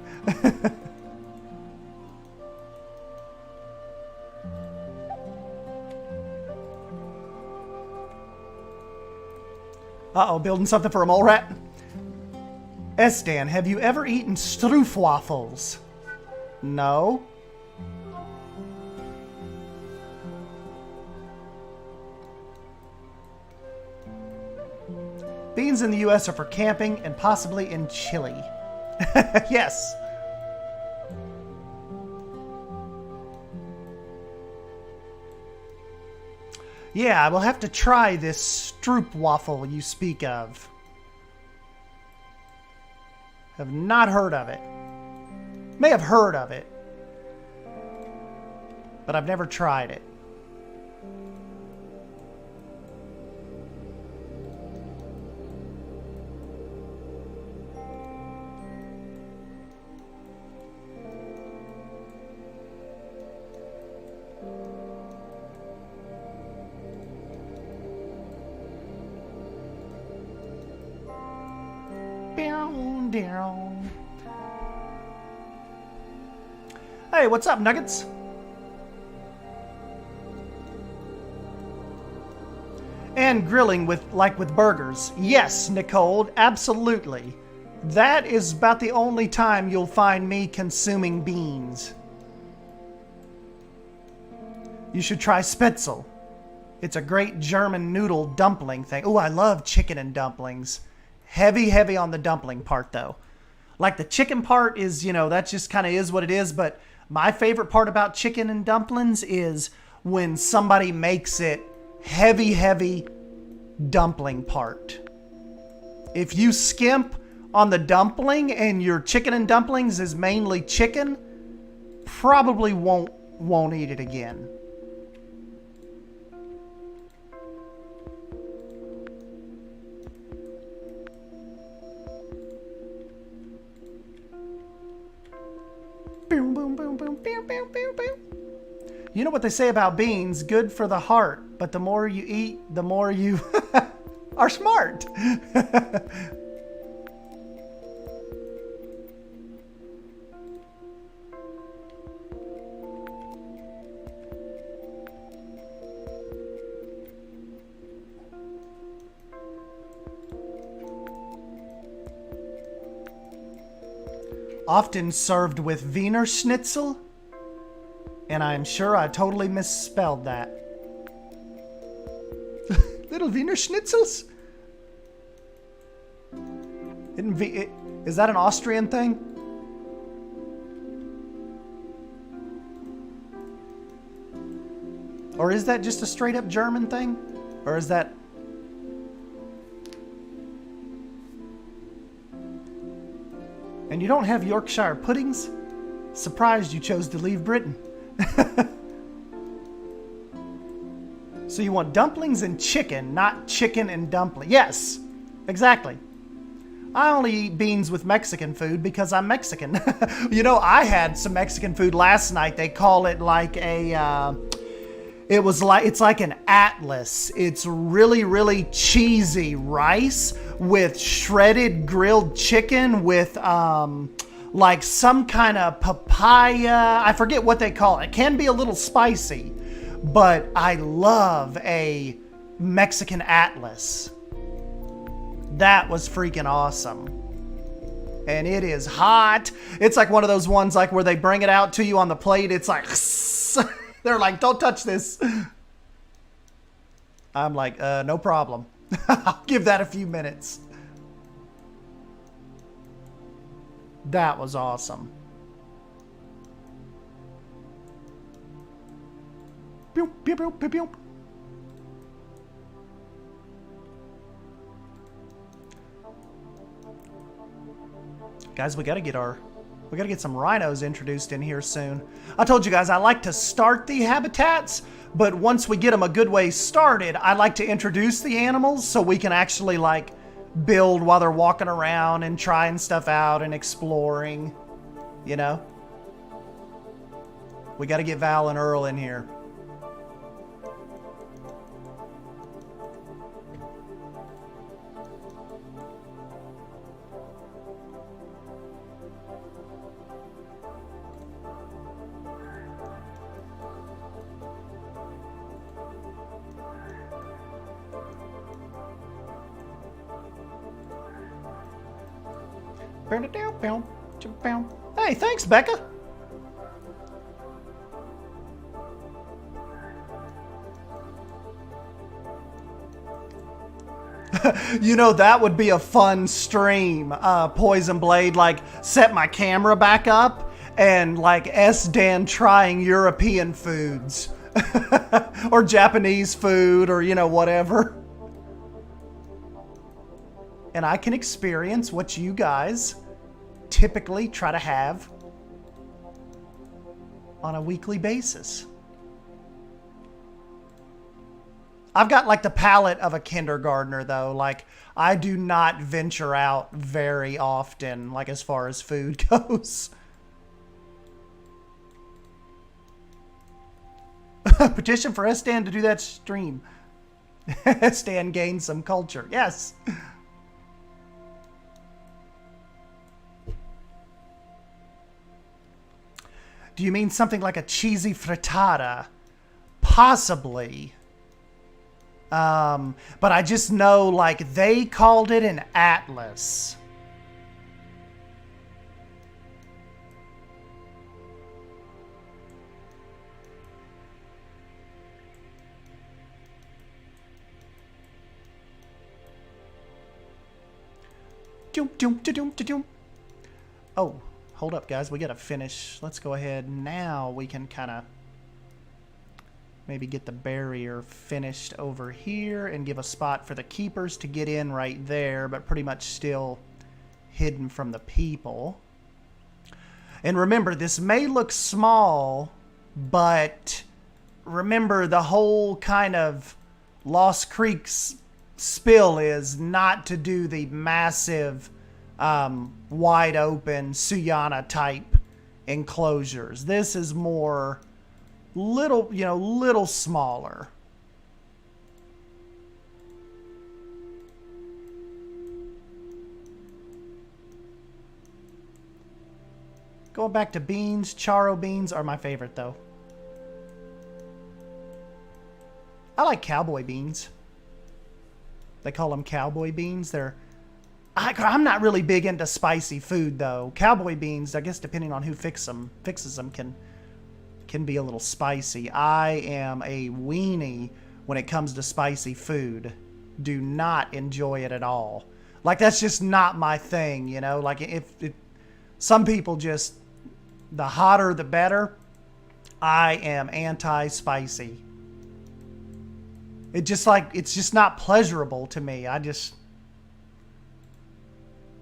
Uh-oh, building something for a mole rat? Estan, have you ever eaten stroopwafels? No. Beans in the US are for camping and possibly in chili. Yes. Yeah, I will have to try this stroopwafel you speak of. Have not heard of it. May have heard of it, but I've never tried it. Hey, what's up, Nuggets? And grilling with burgers. Yes, Nicole, absolutely. That is about the only time you'll find me consuming beans. You should try Spätzle. It's a great German noodle dumpling thing. Oh, I love chicken and dumplings. Heavy on the dumpling part, though. Like the chicken part is, you know, that just kind of is what it is. But my favorite part about chicken and dumplings is when somebody makes it heavy, heavy dumpling part. If you skimp on the dumpling and your chicken and dumplings is mainly chicken, probably won't eat it again. Boom, boom, boom, boom, boom, boom, boom, boom. You know what they say about beans, good for the heart, but the more you eat, the more you are smart. Often served with Wiener Schnitzel, and I'm sure I totally misspelled that. Little Wiener Schnitzels? Is that an Austrian thing? Or is that just a straight up German thing? Or is that... And you don't have Yorkshire puddings? Surprised you chose to leave Britain. So you want dumplings and chicken, not chicken and dumpling. Yes, exactly. I only eat beans with Mexican food because I'm Mexican. You know, I had some Mexican food last night. They call it like a... it's like an atlas. It's really, really cheesy rice with shredded grilled chicken with like some kind of papaya. I forget what they call it. It can be a little spicy, but I love a Mexican atlas. That was freaking awesome. And it is hot. It's like one of those ones like where they bring it out to you on the plate. It's like... They're like, don't touch this. I'm like, no problem. I'll give that a few minutes. That was awesome. Pew, pew, pew, pew, pew. Guys, we gotta get some rhinos introduced in here soon. I told you guys I like to start the habitats, but once we get them a good way started, I like to introduce the animals so we can actually like build while they're walking around and trying stuff out and exploring, you know? We got to get Val and Earl in here. Hey, thanks, Becca. You know, that would be a fun stream, Poison Blade, like set my camera back up and like S-Dan trying European foods or Japanese food or, you know, whatever. And I can experience what you guys typically try to have on a weekly basis. I've got like the palate of a kindergartner though. Like I do not venture out very often, like as far as food goes. Petition for S-Dan to do that stream. S-Dan gained some culture. Yes. Do you mean something like a cheesy frittata? Possibly. But I just know, like, they called it an atlas. Oh. Hold up, guys. We got to finish. Let's go ahead. Now we can kind of Maybe get the barrier finished over here and give a spot for the keepers to get in right there, but pretty much still hidden from the people. And remember, this may look small, but remember the whole kind of Lost Creek's spill is not to do the massive wide open Suyana type enclosures. This is more little, you know, little smaller. Going back to beans, Charo beans are my favorite though. I like cowboy beans. They call them cowboy beans. I'm not really big into spicy food though. Cowboy beans, I guess depending on who fixes them can be a little spicy. I am a weenie when it comes to spicy food. Do not enjoy it at all. Like, that's just not my thing, you know? Like, some people just, the hotter the better. I am anti-spicy. It's just not pleasurable to me.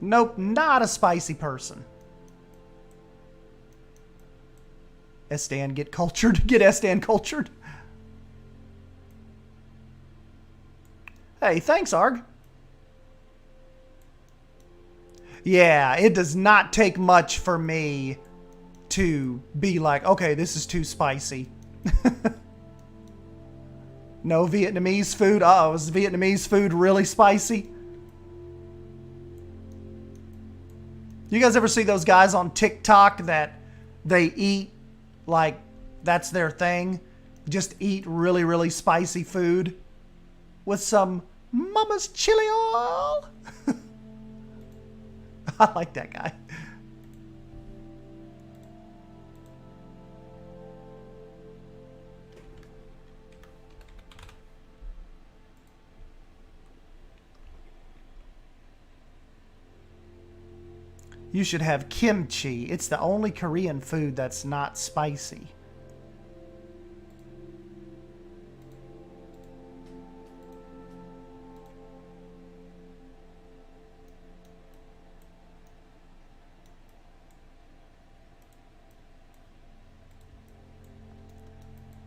Nope, not a spicy person. Estan, get cultured. Get Estan cultured. Hey, thanks, Arg. Yeah, it does not take much for me to be like, okay, this is too spicy. No Vietnamese food. Uh-oh, is Vietnamese food really spicy? You guys ever see those guys on TikTok that they eat like that's their thing? Just eat really, really spicy food with some mama's chili oil. I like that guy. You should have kimchi. It's the only Korean food that's not spicy.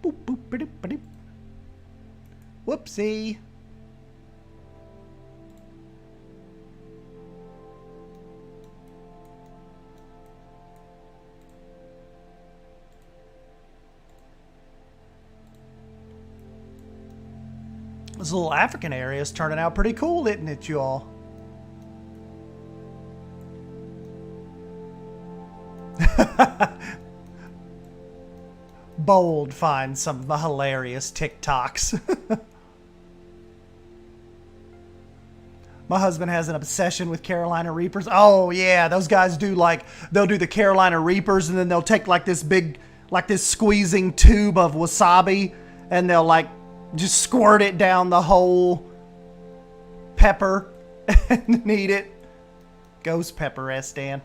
Boop, boop, ba-doop, ba-doop. Whoopsie. This little African area is turning out pretty cool, isn't it, y'all? Bold finds some of the hilarious TikToks. My husband has an obsession with Carolina Reapers. Oh yeah, those guys do they'll do the Carolina Reapers and then they'll take like this big, like this squeezing tube of wasabi and they'll like just squirt it down the whole pepper and eat it. Ghost pepper, Estan.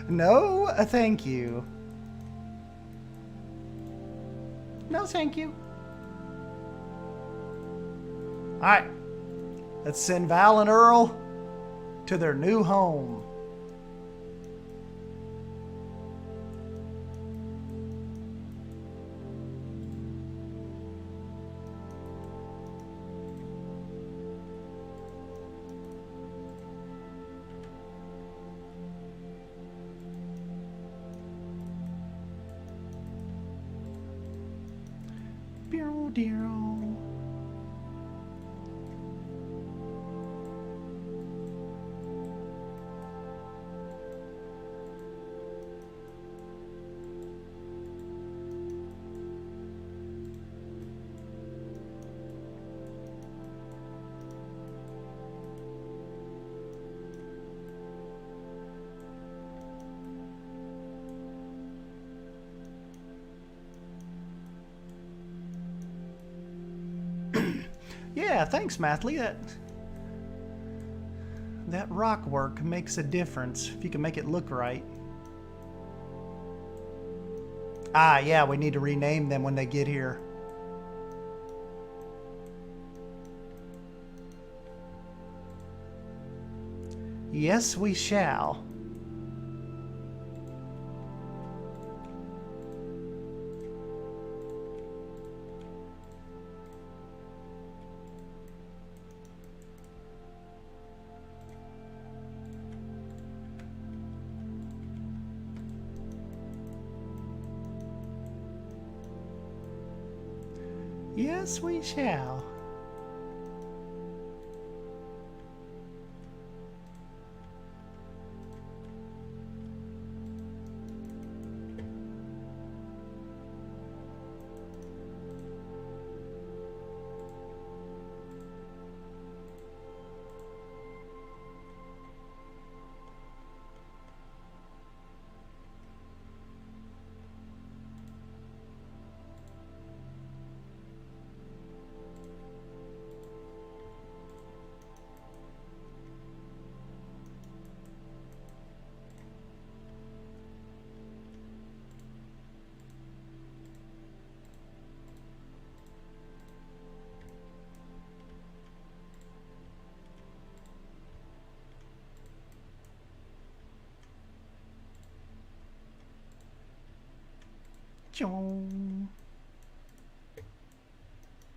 No, thank you. No, thank you. Alright. Let's send Val and Earl to their new home. Dear. Yeah, thanks, Mathley. That rock work makes a difference if you can make it look right. Ah, yeah, we need to rename them when they get here. Yes, we shall. Yes, we shall.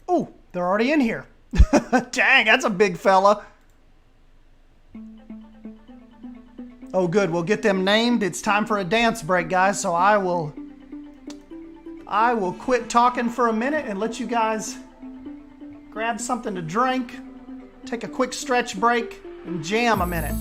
Oh, they're already in here. Dang, that's a big fella. Oh, good. We'll get them named. It's time for a dance break, guys. So I will quit talking for a minute and let you guys grab something to drink, take a quick stretch break, and jam a minute.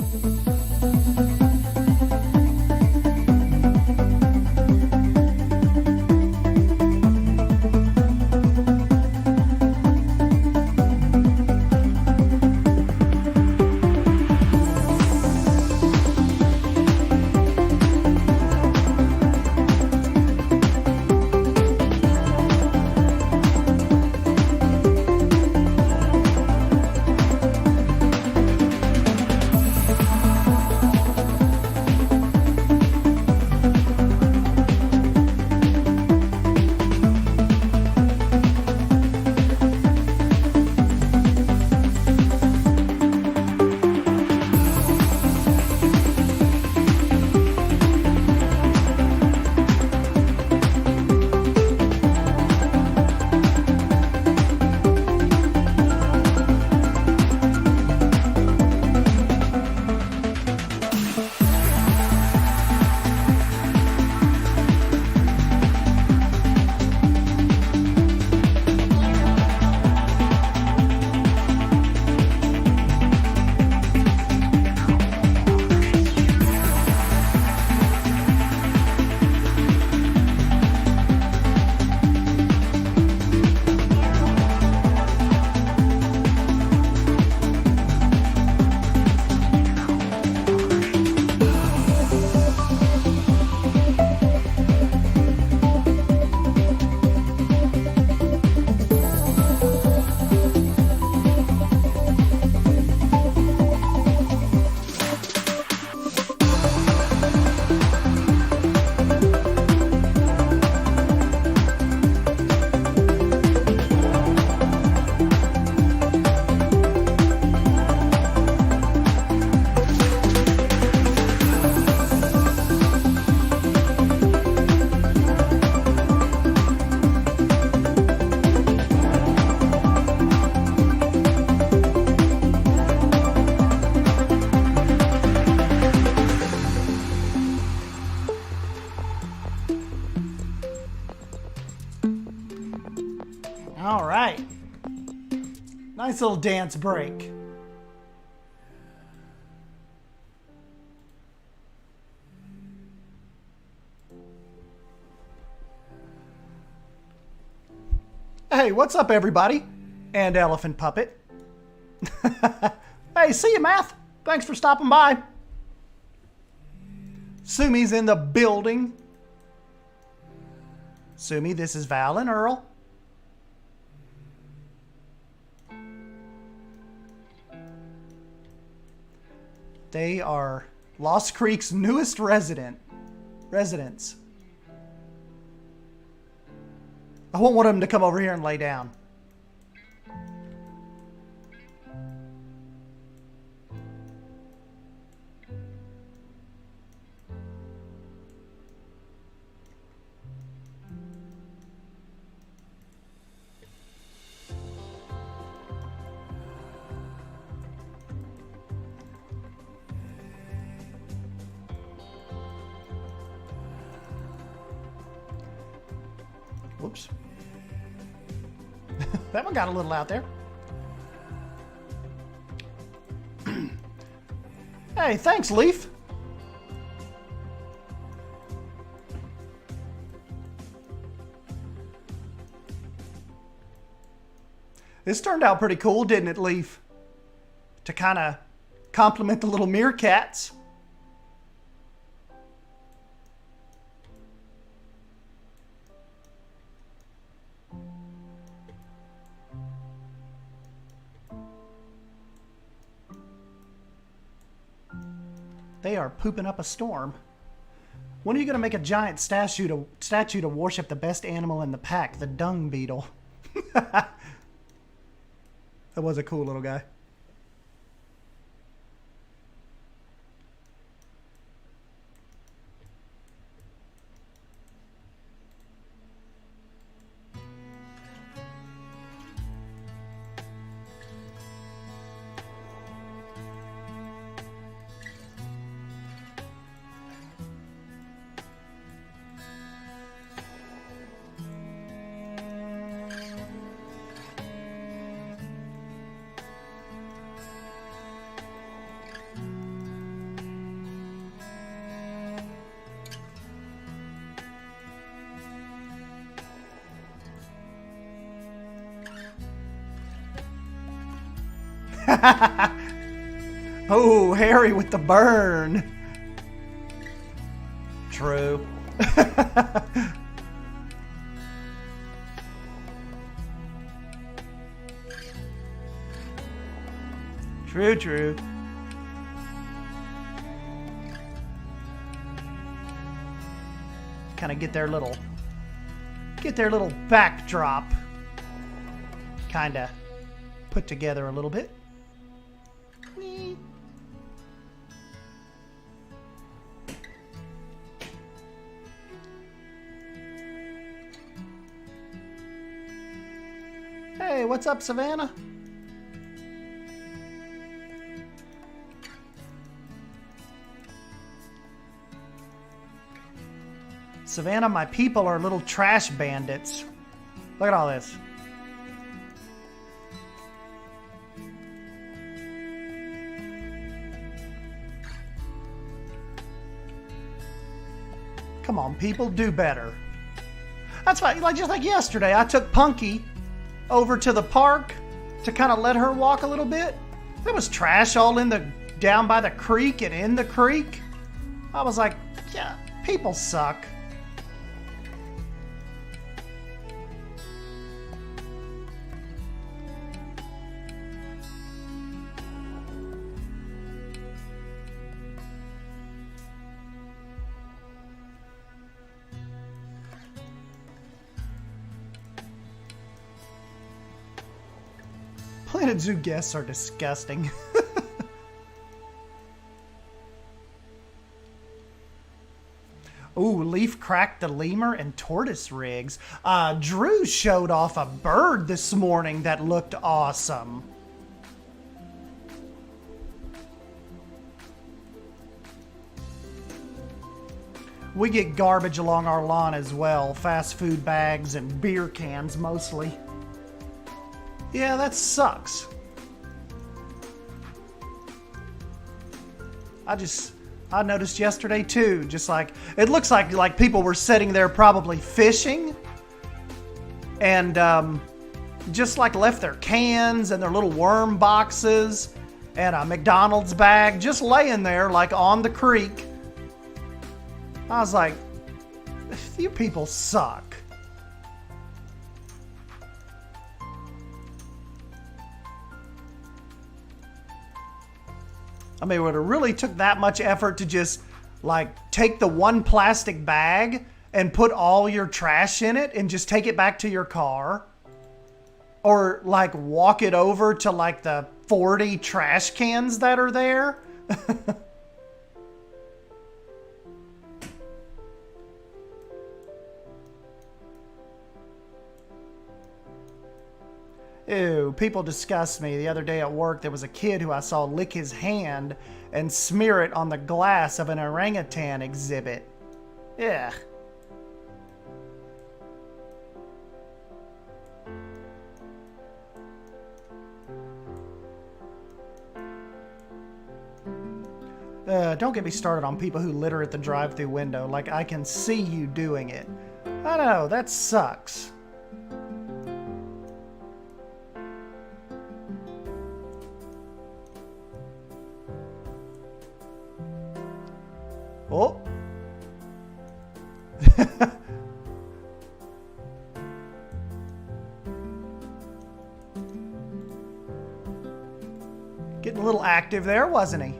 All right. Nice little dance break. Hey, what's up, everybody? And Elephant Puppet. Hey, see you, Math. Thanks for stopping by. Sumi's in the building. Sumi, this is Val and Earl. They are Lost Creek's newest residents. I won't want him to come over here and lay down. Whoops. That one got a little out there. Hey, thanks, Leaf. This turned out pretty cool, didn't it, Leaf? To kind of compliment the little meerkats. They are pooping up a storm. When are you going to make a giant statue to worship the best animal in the pack, the dung beetle? That was a cool little guy. Oh, Harry with the burn. True. True. Kind of get their little backdrop kind of put together a little bit. Hey, what's up, Savannah? Savannah, my people are little trash bandits. Look at all this. Come on, people, do better. That's why, just like yesterday, I took Punky over to the park to kind of let her walk a little bit. There was trash all down by the creek and in the creek. I was like, yeah, people suck. Planet Zoo guests are disgusting. Ooh, Leaf cracked the lemur and tortoise rigs. Drew showed off a bird this morning that looked awesome. We get garbage along our lawn as well. Fast food bags and beer cans mostly. Yeah, that sucks. I noticed yesterday too, just like, it looks like people were sitting there probably fishing and just like left their cans and their little worm boxes and a McDonald's bag just laying there like on the creek. I was like, you people suck. I mean, it would have really took that much effort to just like take the one plastic bag and put all your trash in it and just take it back to your car? Or like walk it over to like the 40 trash cans that are there? Ew, people disgust me. The other day at work, there was a kid who I saw lick his hand and smear it on the glass of an orangutan exhibit. Ugh. Don't get me started on people who litter at the drive-thru window. Like, I can see you doing it. I know, that sucks. Oh. Getting a little active there, wasn't he?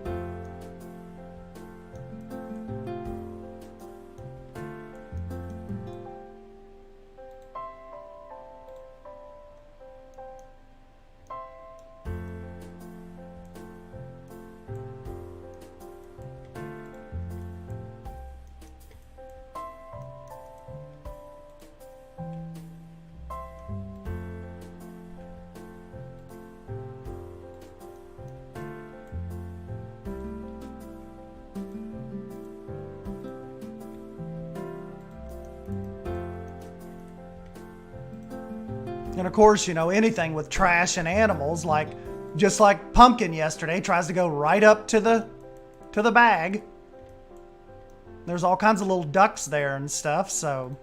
And of course, you know, anything with trash and animals, like just like Pumpkin yesterday, tries to go right up to the bag. There's all kinds of little ducks there and stuff, so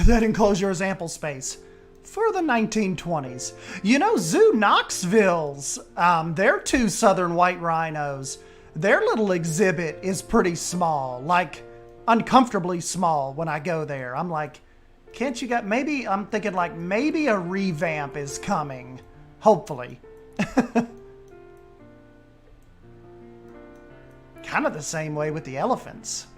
that enclosure is ample space for the 1920s. You know, Zoo Knoxville's, their two southern white rhinos, their little exhibit is pretty small, like uncomfortably small when I go there. I'm like, can't you maybe, I'm thinking like maybe a revamp is coming, hopefully. Kind of the same way with the elephants.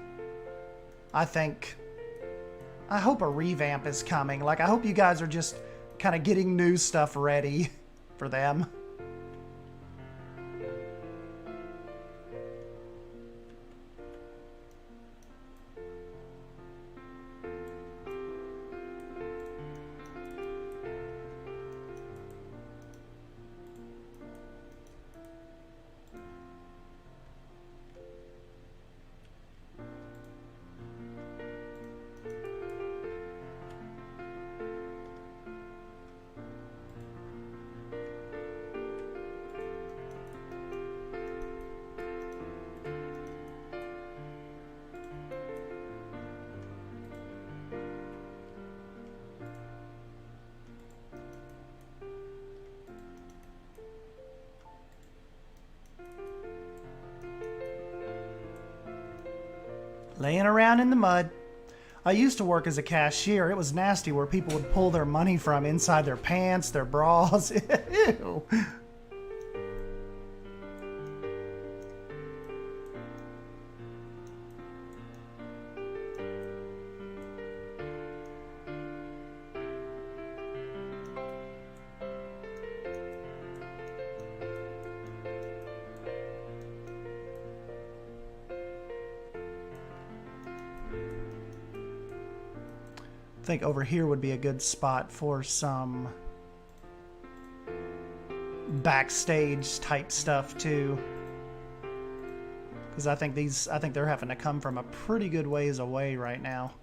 I hope a revamp is coming. Like, I hope you guys are just kind of getting new stuff ready for them. Laying around in the mud. I used to work as a cashier. It was nasty where people would pull their money from inside their pants, their bras. Ew. I think over here would be a good spot for some backstage type stuff too, because I think they're having to come from a pretty good ways away right now.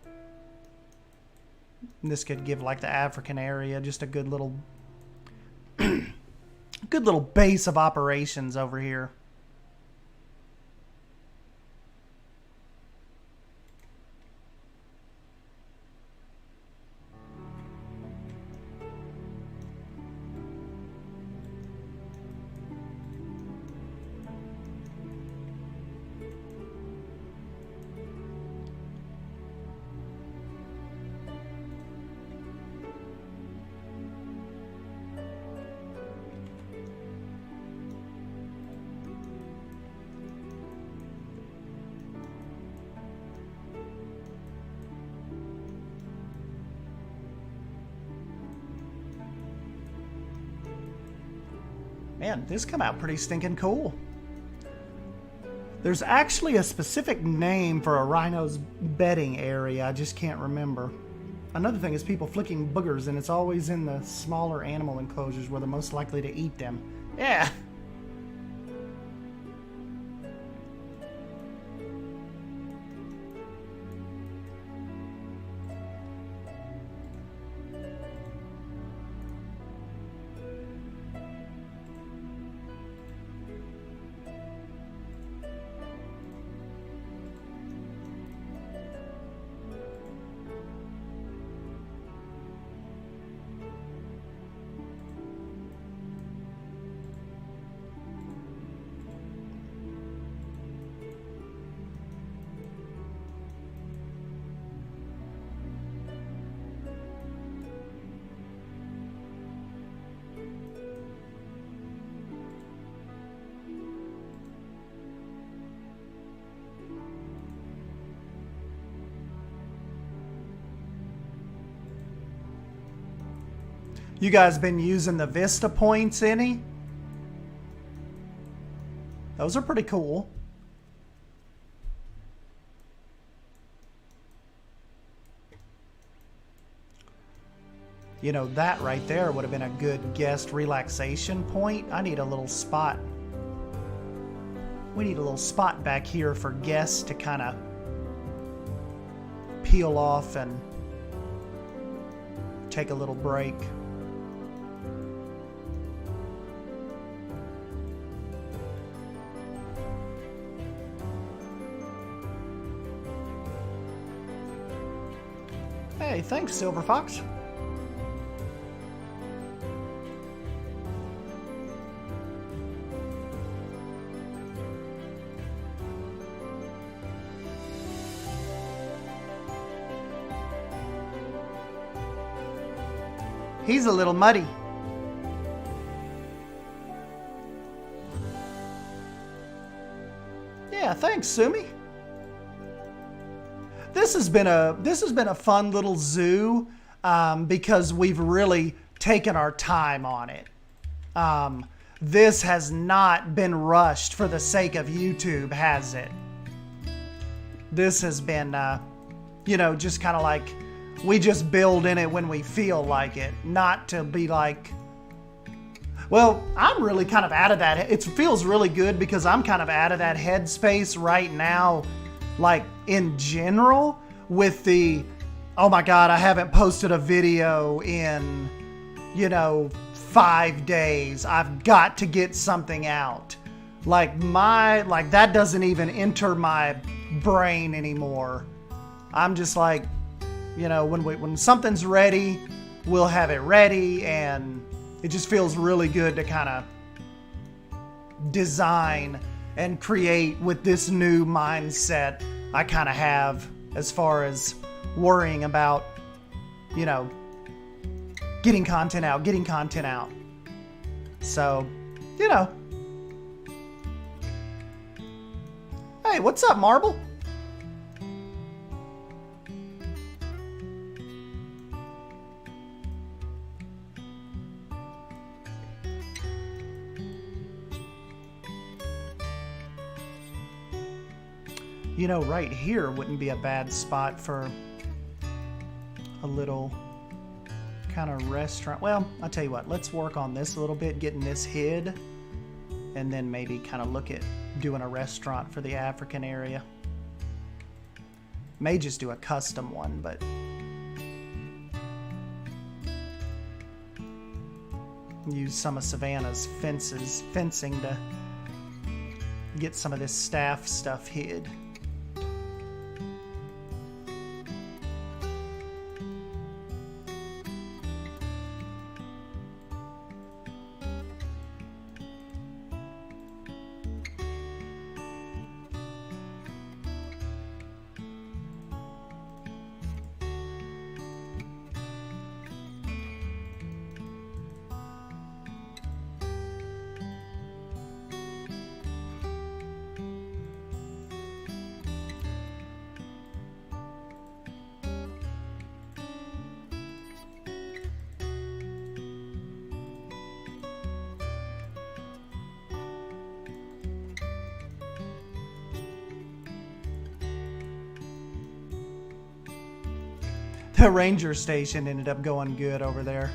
And this could give like the African area just a good little good little base of operations over here. Man, this come out pretty stinking cool. There's actually a specific name for a rhino's bedding area. I just can't remember. Another thing is people flicking boogers, and it's always in the smaller animal enclosures where they're most likely to eat them. Yeah. You guys been using the Vista points any? Those are pretty cool. You know, that right there would have been a good guest relaxation point. I need a little spot. We need a little spot back here for guests to kind of peel off and take a little break. Hey, thanks, Silver Fox. He's a little muddy. Yeah, thanks, Sumi. This has been a fun little zoo because we've really taken our time on it. This has not been rushed for the sake of YouTube, has it? This has been, you know, just kind of like we just build in it when we feel like it, not to be like, well, I'm really kind of out of that. It feels really good because I'm kind of out of that headspace right now, like in general, with the, oh my God, I haven't posted a video in, you know, 5 days. I've got to get something out. Like that doesn't even enter my brain anymore. I'm just like, you know, when something's ready, we'll have it ready, and it just feels really good to kind of design and create with this new mindset I kind of have as far as worrying about, you know, getting content out. So, you know. Hey, what's up, Marble? You know, right here wouldn't be a bad spot for a little kind of restaurant. Well, I'll tell you what, let's work on this a little bit, getting this hid, and then maybe kind of look at doing a restaurant for the African area. May just do a custom one, but use some of Savannah's fencing to get some of this staff stuff hid. The ranger station ended up going good over there.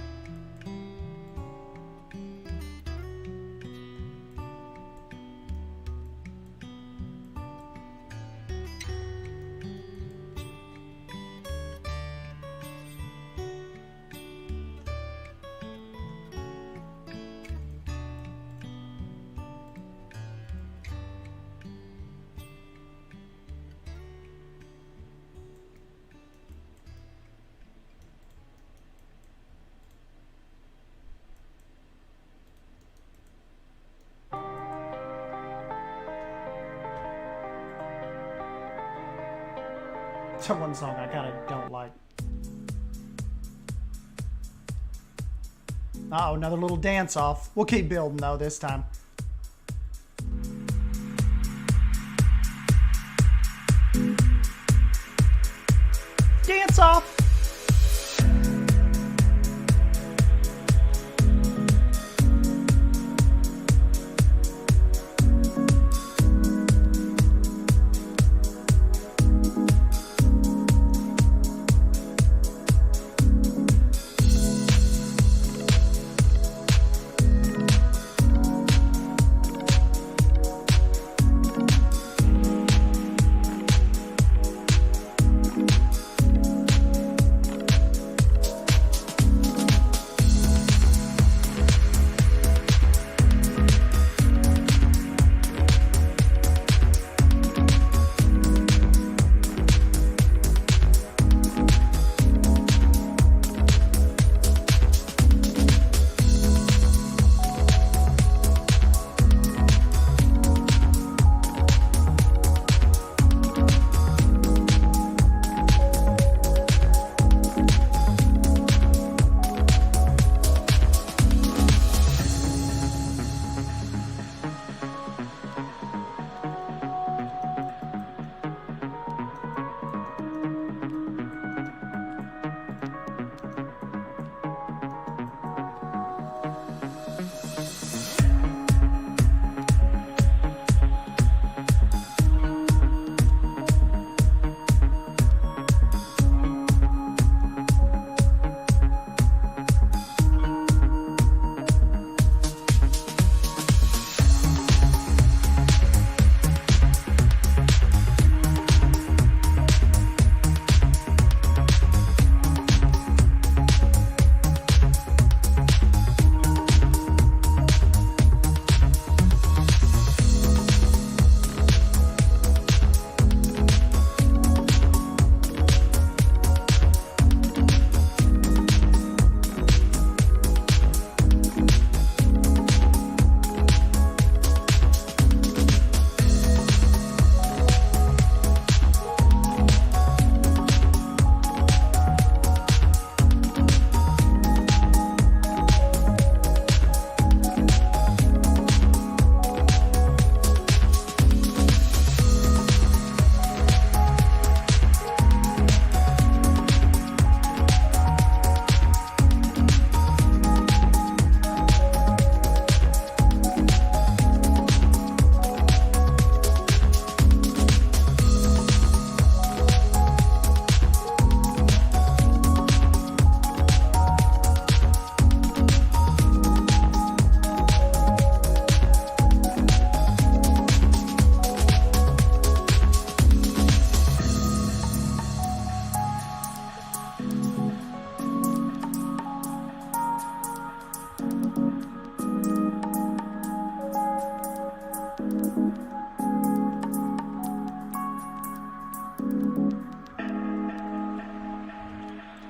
It's one song I kind of don't like. Uh-oh, another little dance off. We'll keep building though this time. Dance off!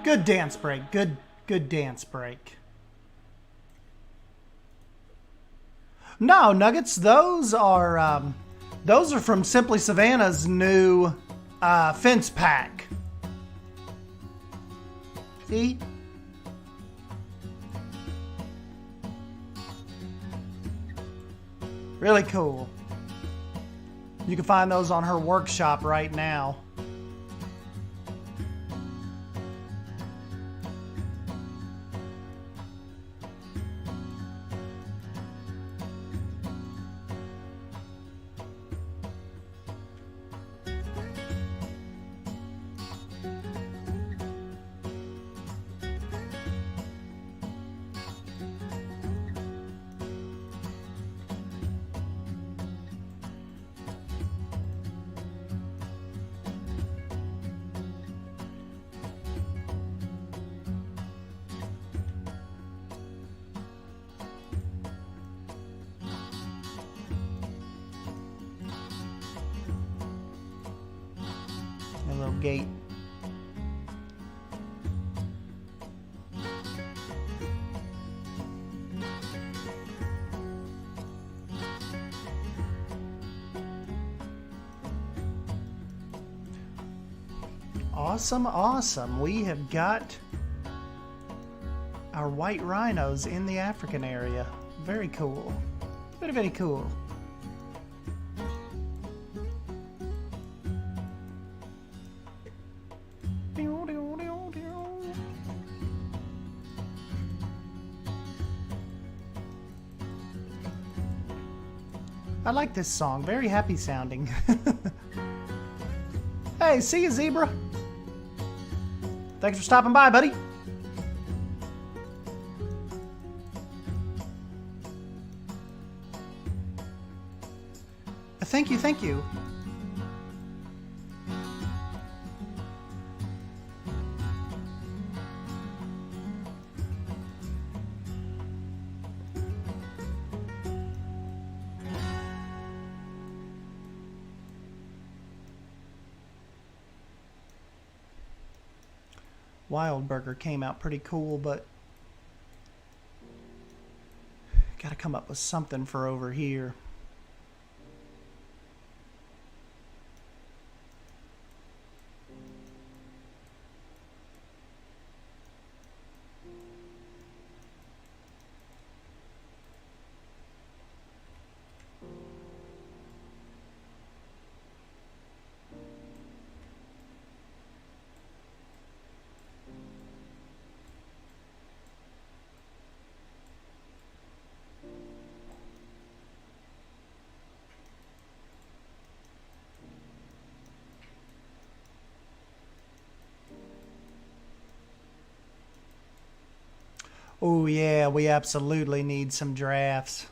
Good dance break. Good dance break. No, Nuggets, those are from Simply Savannah's new fence pack. See? Really cool. You can find those on her workshop right now. gate. Awesome, awesome. We have got our white rhinos in the African area. Very cool. Very, very cool. I like this song. Very happy sounding. Hey, see you, zebra. Thanks for stopping by, buddy. Thank you, thank you. Wild Burger came out pretty cool, but gotta come up with something for over here. Oh yeah, we absolutely need some drafts.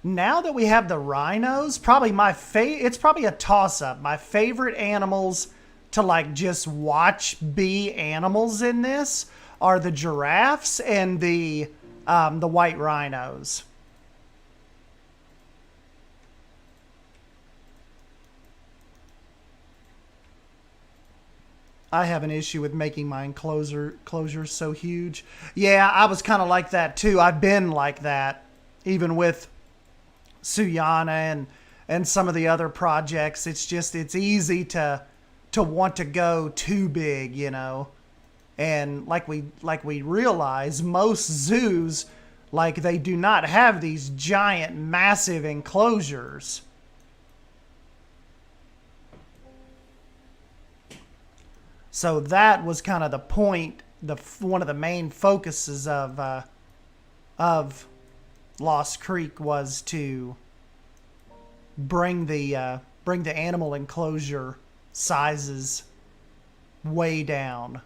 Now that we have the rhinos, probably it's probably a toss-up. My favorite animals to like just watch be animals in this are the giraffes and the white rhinos. I have an issue with making my enclosures so huge. Yeah, I was kind of like that too. I've been like that, even with Suyana and some of the other projects. It's easy to want to go too big, you know. And like we realize, most zoos, like, they do not have these giant, massive enclosures. So that was kind of the point, one of the main focuses of Lost Creek was to bring the animal enclosure sizes way down.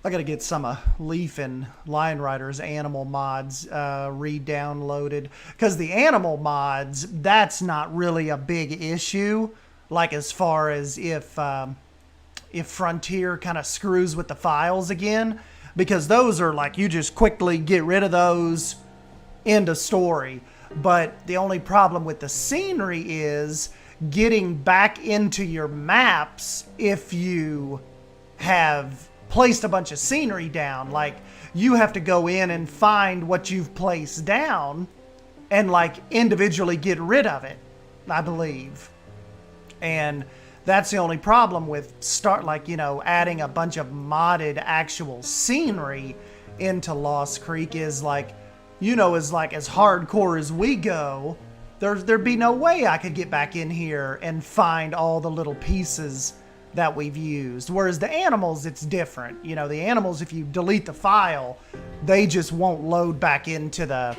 I gotta get some Leaf and Lion Rider's animal mods re-downloaded, because the animal mods, that's not really a big issue. Like, as far as if Frontier kind of screws with the files again, because those are like, you just quickly get rid of those, end of story. But the only problem with the scenery is getting back into your maps if you have placed a bunch of scenery down. Like, you have to go in and find what you've placed down and like individually get rid of it, I believe. And that's the only problem with adding a bunch of modded actual scenery into Lost Creek is like, as hardcore as we go, there'd be no way I could get back in here and find all the little pieces that we've used. Whereas the animals, it's different. You know, the animals, if you delete the file, they just won't load back into the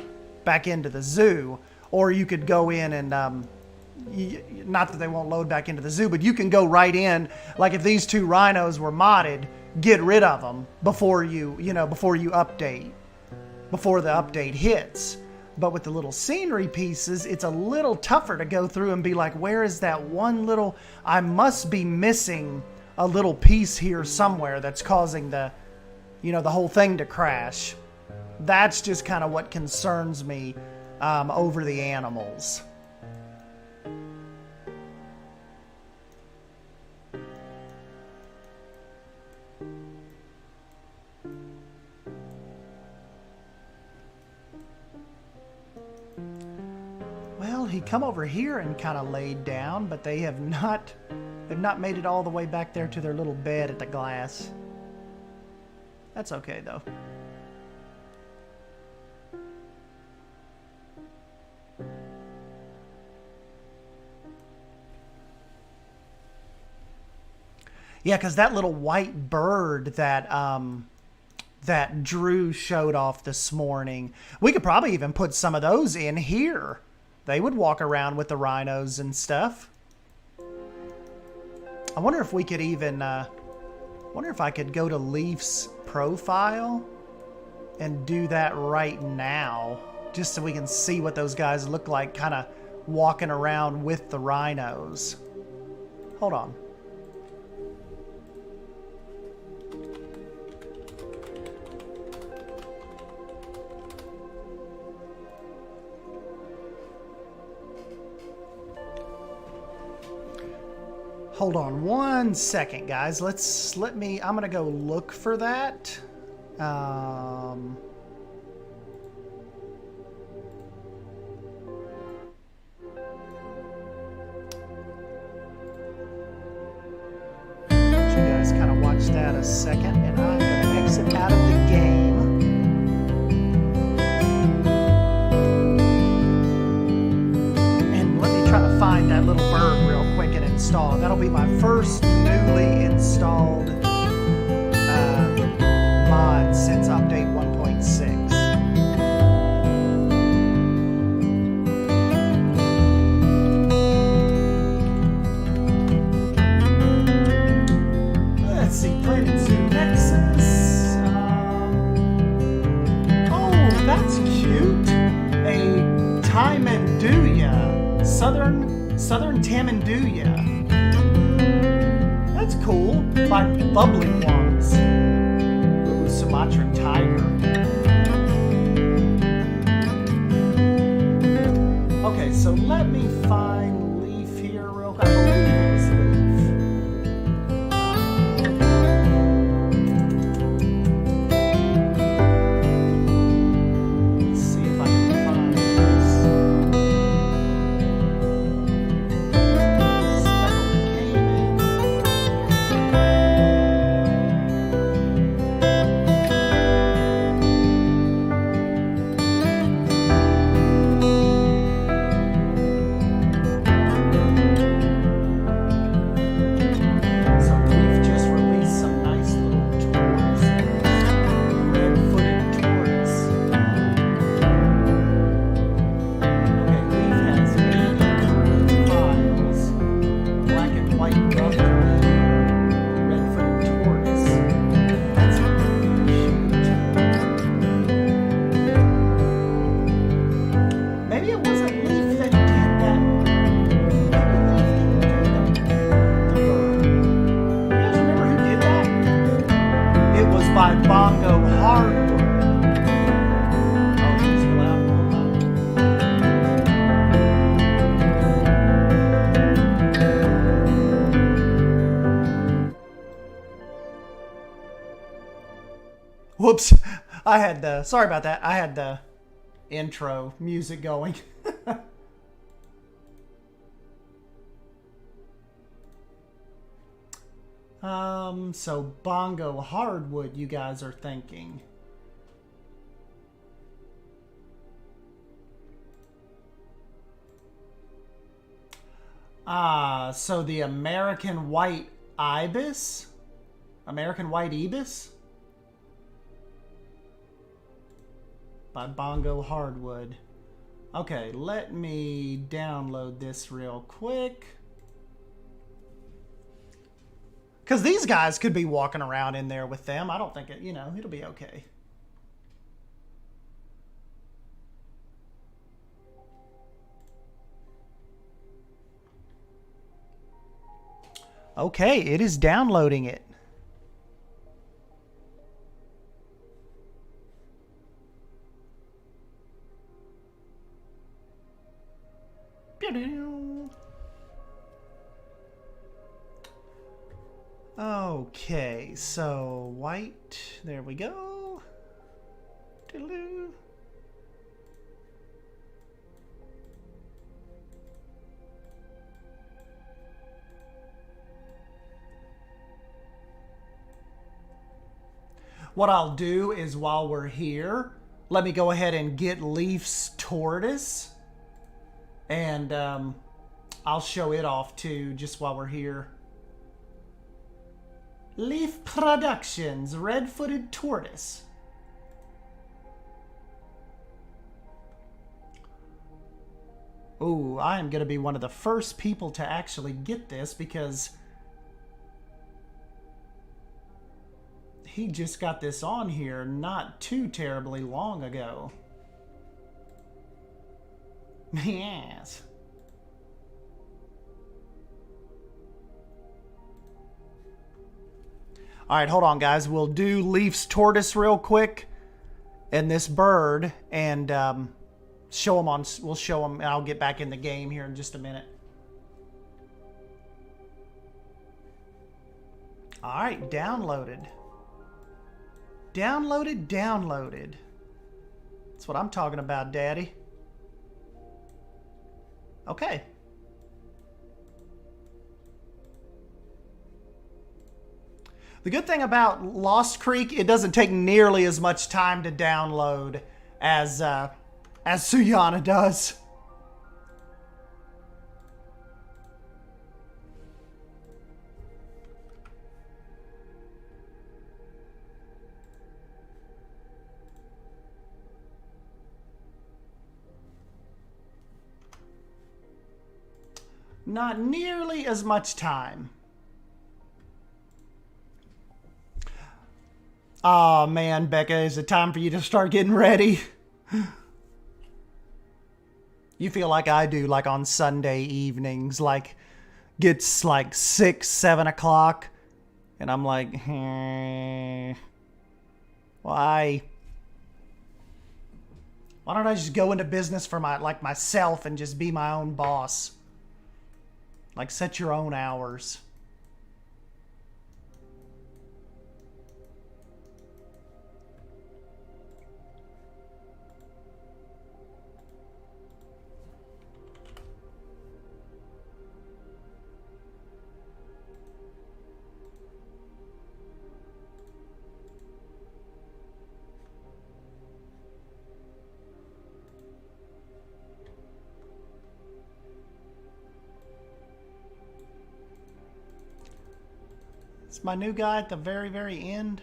zoo. Or you could go in and not that they won't load back into the zoo, but you can go right in. Like, if these two rhinos were modded, get rid of them before you update, before the update hits. But with the little scenery pieces, it's a little tougher to go through and be like, where is that one little... I must be missing a little piece here somewhere that's causing the, you know, the whole thing to crash. That's just kind of what concerns me over the animals. Well, he come over here and kind of laid down, but they've not made it all the way back there to their little bed at the glass. That's okay though. Yeah, because that little white bird that that Drew showed off this morning, we could probably even put some of those in here. They would walk around with the rhinos and stuff. I wonder if we could even, wonder if I could go to Leaf's profile and do that right now, just so we can see what those guys look like kind of walking around with the rhinos. Hold on. Hold on one second, guys. I'm gonna go look for that. You guys kind of watch that a second, and I'm gonna exit out of the game. And let me try to find that little bird real quick and install it. That'll be my first newly installed mod since update 1.6. Let's see, Planet Zoo Nexus. Oh, that's cute. A Tamanduya, Southern Tamanduya. That's cool. By Bubbly Ones. Ooh, Sumatran Tiger. Okay, so let me find Leaf here real quick. I believe it was Leaf. Let's see if I can find this. Whoops. I had the, sorry about that. I had the intro music going. So bongo hardwood, you guys are thinking. So the American white ibis? American white ibis? By Bongo Hardwood. Okay, let me download this real quick. Because these guys could be walking around in there with them. I don't think it, you know, it'll be okay. Okay, it is downloading it. Okay, so white, there we go. Doodaloo. What I'll do is while we're here, let me go ahead and get Leaf's tortoise. And I'll show it off too, just while we're here. Leaf Productions, red-footed tortoise. Ooh, I am going to be one of the first people to actually get this because he just got this on here not too terribly long ago. Yes. All right, hold on, guys. We'll do Leaf's tortoise real quick and this bird, and show them on. We'll show them. I'll get back in the game here in just a minute. All right, downloaded. Downloaded. That's what I'm talking about, Daddy. Okay. The good thing about Lost Creek, it doesn't take nearly as much time to download as Suyana does. Not nearly as much time. Oh man, Becca, is it time for you to start getting ready? You feel like I do, like on Sunday evenings, like gets like 6, 7 o'clock, and I'm like, why? Why don't I just go into business for myself and just be my own boss? Like, set your own hours. It's my new guy at the very, very end.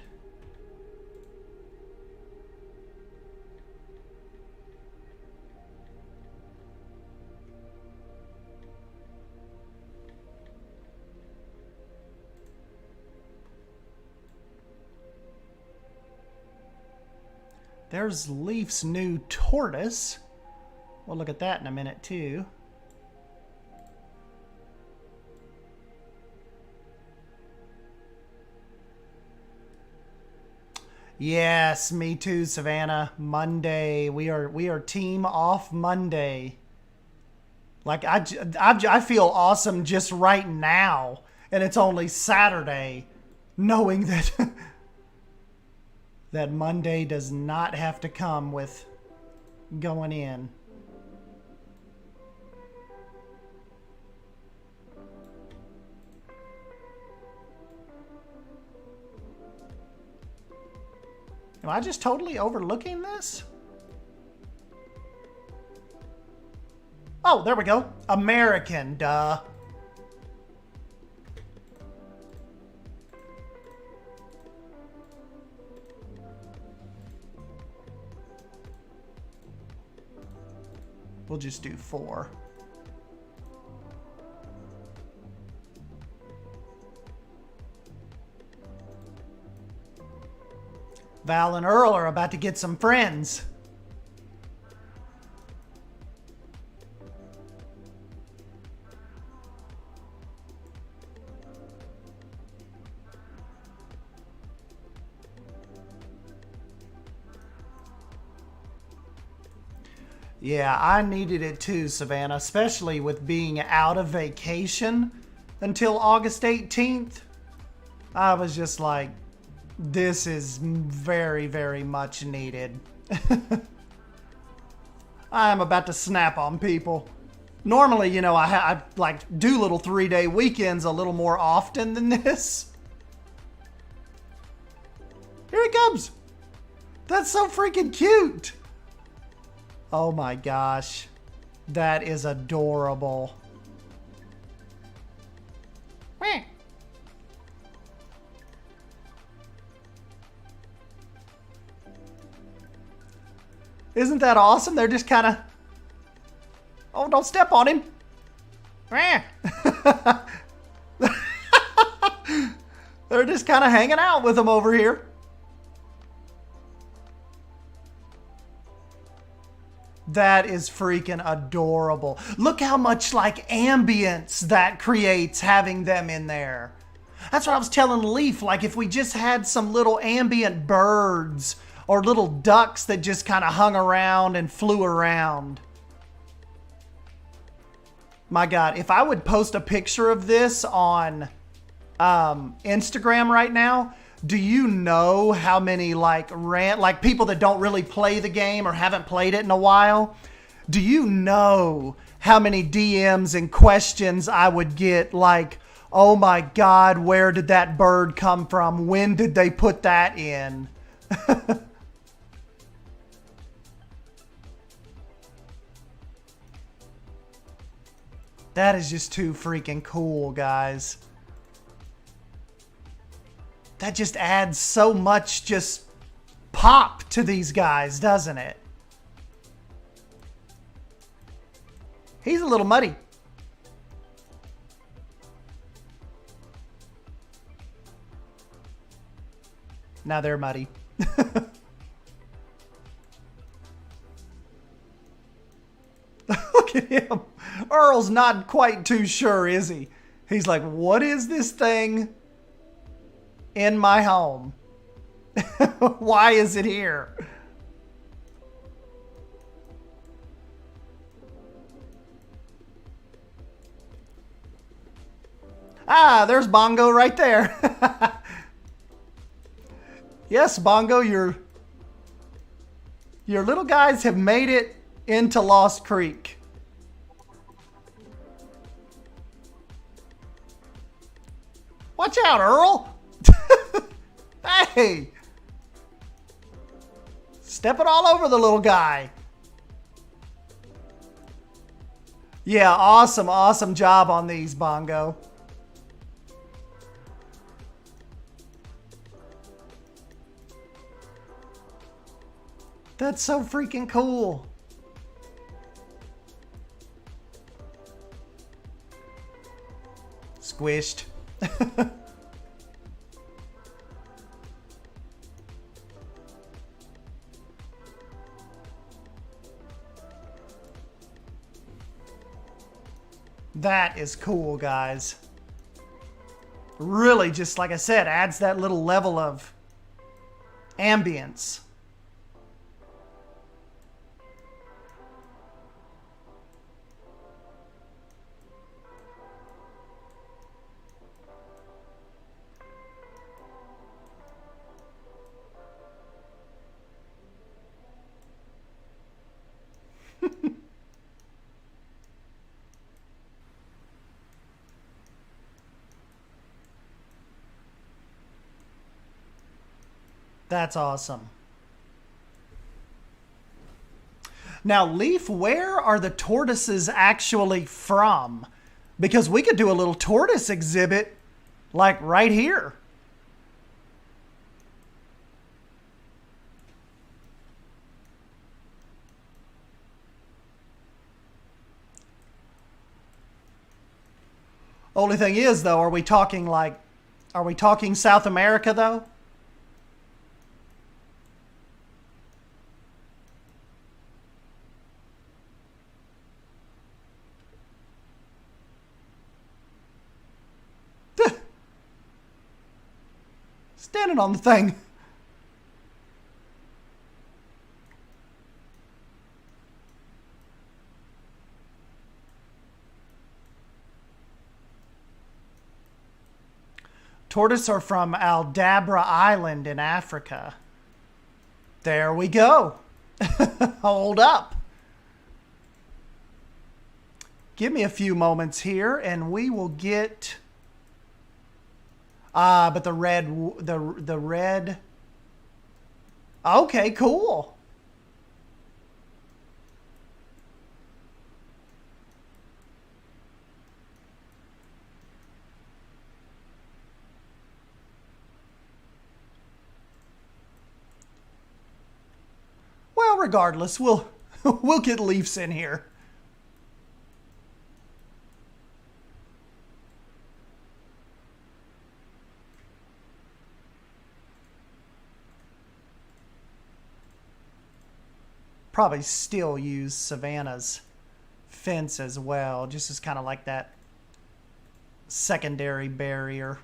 There's Leaf's new tortoise. We'll look at that in a minute too. Yes, me too, Savannah. Monday. We are team off Monday. Like I feel awesome just right now, and it's only Saturday, knowing that that Monday does not have to come with going in. Am I just totally overlooking this? Oh, there we go. American, duh. We'll just do 4. Val and Earl are about to get some friends. Yeah, I needed it too, Savannah, especially with being out of vacation until August 18th. I was just like, this is very, very much needed. I'm about to snap on people. Normally, you know, I like do little 3-day weekends a little more often than this. Here he comes. That's so freaking cute. Oh my gosh. That is adorable. Isn't that awesome? They're just kind of... Oh, don't step on him. They're just kind of hanging out with him over here. That is freaking adorable. Look how much like ambience that creates having them in there. That's what I was telling Leaf. Like if we just had some little ambient birds or little ducks that just kind of hung around and flew around. My God, if I would post a picture of this on Instagram right now, do you know how many like people that don't really play the game or haven't played it in a while? Do you know how many DMs and questions I would get like, oh my God, where did that bird come from? When did they put that in? That is just too freaking cool, guys. That just adds so much just pop to these guys, doesn't it? He's a little muddy. Now they're muddy. Look at him. Earl's not quite too sure, is he? He's like, what is this thing in my home? Why is it here? Ah, there's Bongo right there. Yes, Bongo, your little guys have made it into Lost Creek. Watch out, Earl. Hey. Stepping all over the little guy. Yeah, awesome job on these, Bongo. That's so freaking cool. Squished. That is cool, guys. Really, just like I said, adds that little level of ambience. That's awesome. Now, Leaf, where are the tortoises actually from? Because we could do a little tortoise exhibit like right here. Only thing is, though, are we talking South America, though? Standing on the thing. Tortoise are from Aldabra Island in Africa. There we go. Hold up. Give me a few moments here and we will get... but the red... Okay, cool. Well, regardless, we'll get Leafs in here. Probably still use Savannah's fence as well, just as kind of like that secondary barrier.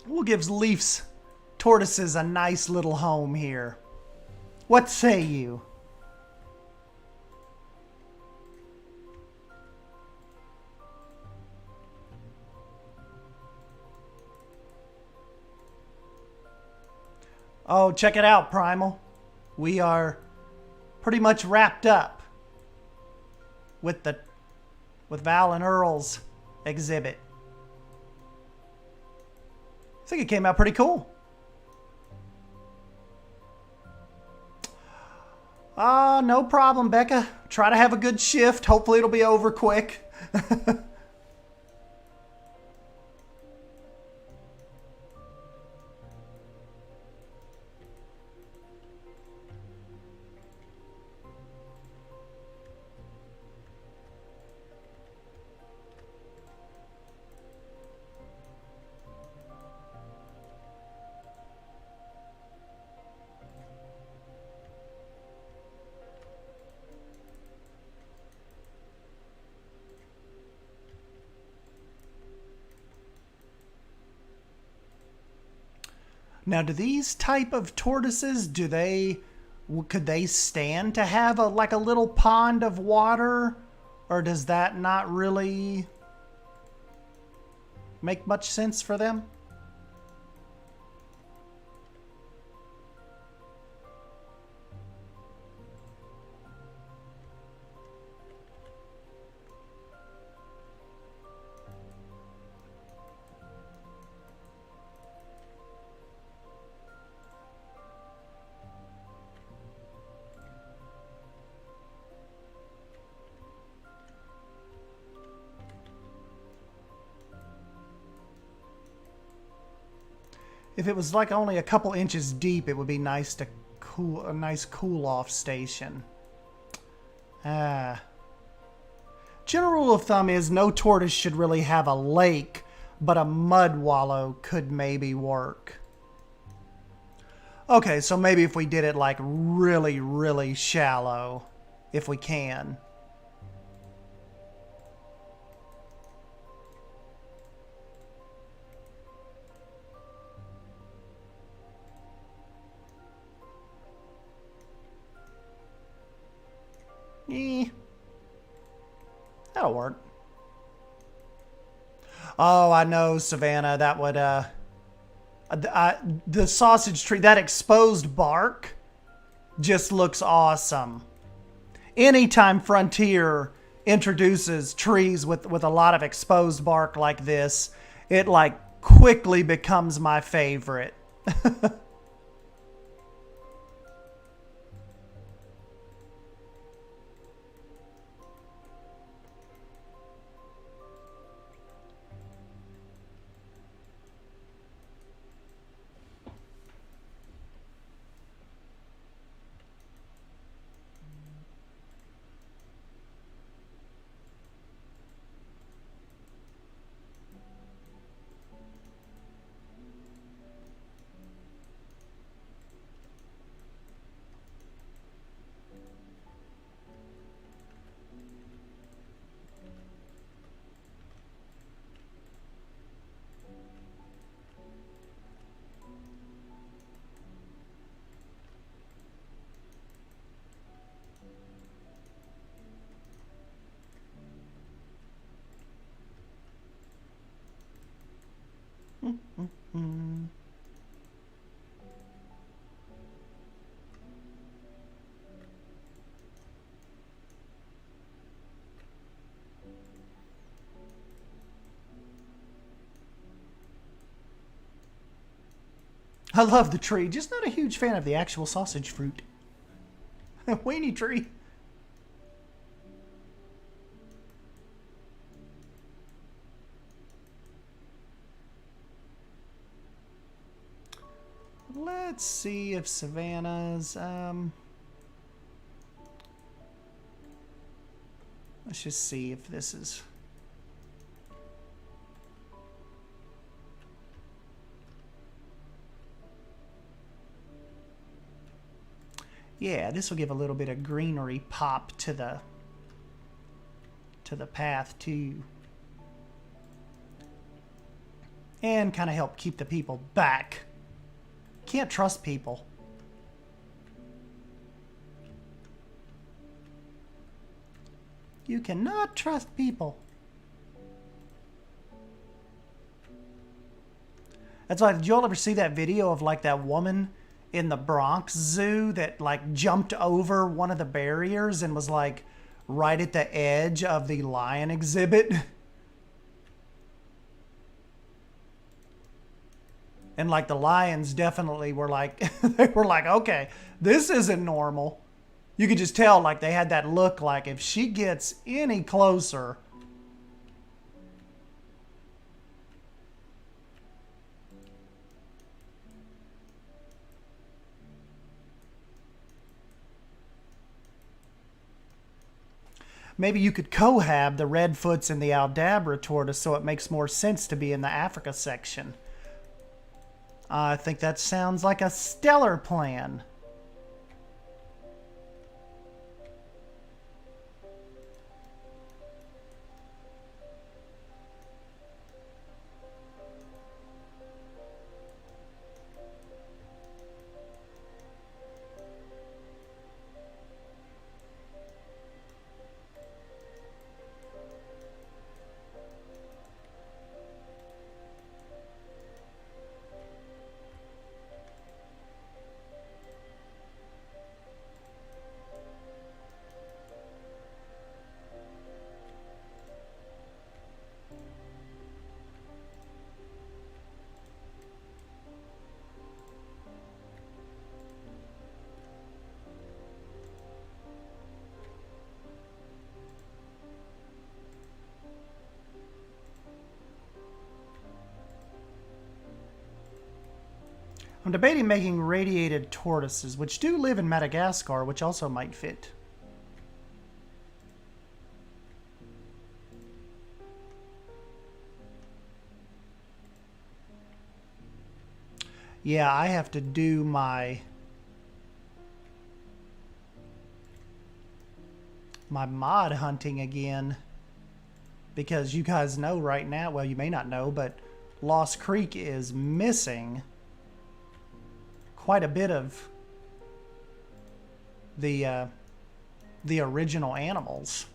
We'll give Leafs tortoises a nice little home here. What say you? Oh, check it out, Primal. We are pretty much wrapped up with Val and Earl's exhibit. I think it came out pretty cool. No problem, Becca. Try to have a good shift. Hopefully it'll be over quick. Now, do these type of tortoises, could they stand to have like a little pond of water? Or does that not really make much sense for them? If it was like only a couple inches deep, it would be nice to a nice cool off station. General rule of thumb is no tortoise should really have a lake, but a mud wallow could maybe work. Okay, so maybe if we did it like really, really shallow, if we can. That'll work. Oh, I know, Savannah. That would, the sausage tree, that exposed bark just looks awesome. Anytime Frontier introduces trees with a lot of exposed bark like this, it like quickly becomes my favorite. I love the tree, just not a huge fan of the actual sausage fruit. Weenie tree. Let's see if Savannah's, let's just see if this is... Yeah, this will give a little bit of greenery pop to the path too. And kind of help keep the people back. Can't trust people. You cannot trust people. That's why, did you all ever see that video of like that woman in the Bronx Zoo that like jumped over one of the barriers and was like right at the edge of the lion exhibit? And like the lions definitely were like, they were like, okay, this isn't normal. You could just tell like they had that look like if she gets any closer. Maybe you could cohab the redfoots and the Aldabra tortoise so it makes more sense to be in the Africa section. I think that sounds like a stellar plan. I'm debating making radiated tortoises, which do live in Madagascar, which also might fit. Yeah, I have to do my mod hunting again, because you guys know right now, well, you may not know, but Lost Creek is missing quite a bit of the original animals.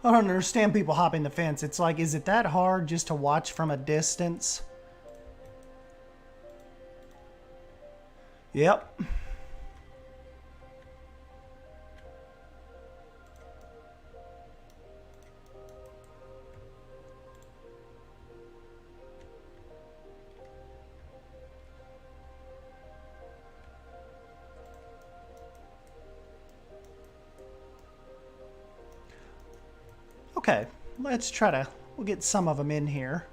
I don't understand people hopping the fence. It's like, is it that hard just to watch from a distance? Yep. Okay, let's try to, we'll get some of them in here.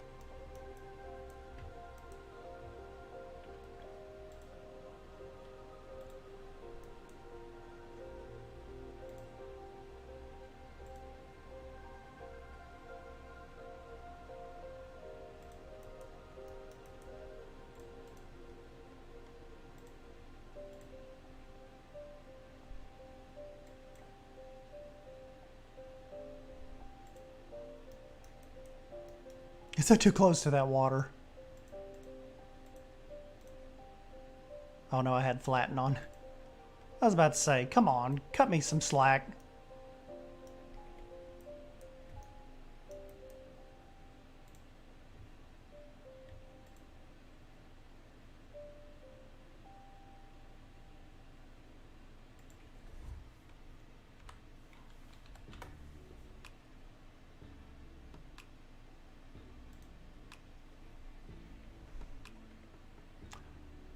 Is that too close to that water? Oh no, I had flatten on. I was about to say, come on, cut me some slack.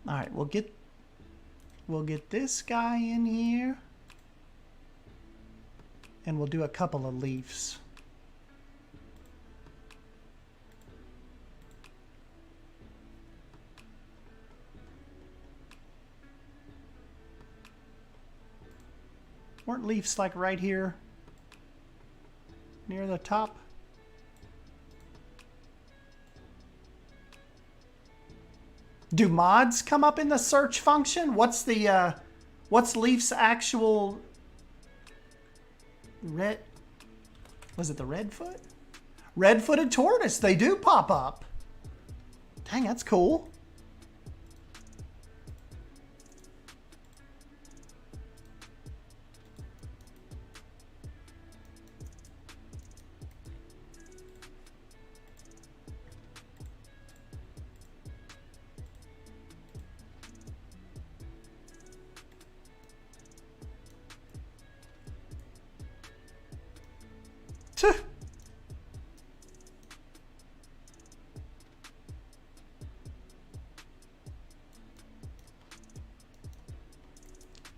All right, we'll get this guy in here, and we'll do a couple of leaves. Weren't leaves like right here near the top? Do mods come up in the search function? What's the what's Leaf's actual red? Was it the redfoot? Red-footed tortoise. They do pop up. Dang, that's cool.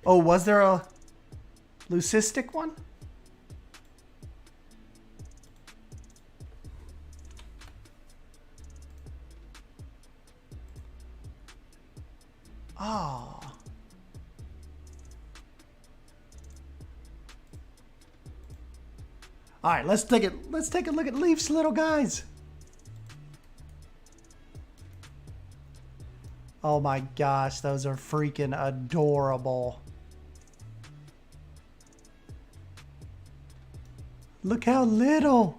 Oh, was there a leucistic one? Oh. All right, let's take a look at Leaf's little guys. Oh my gosh, those are freaking adorable. Look how little.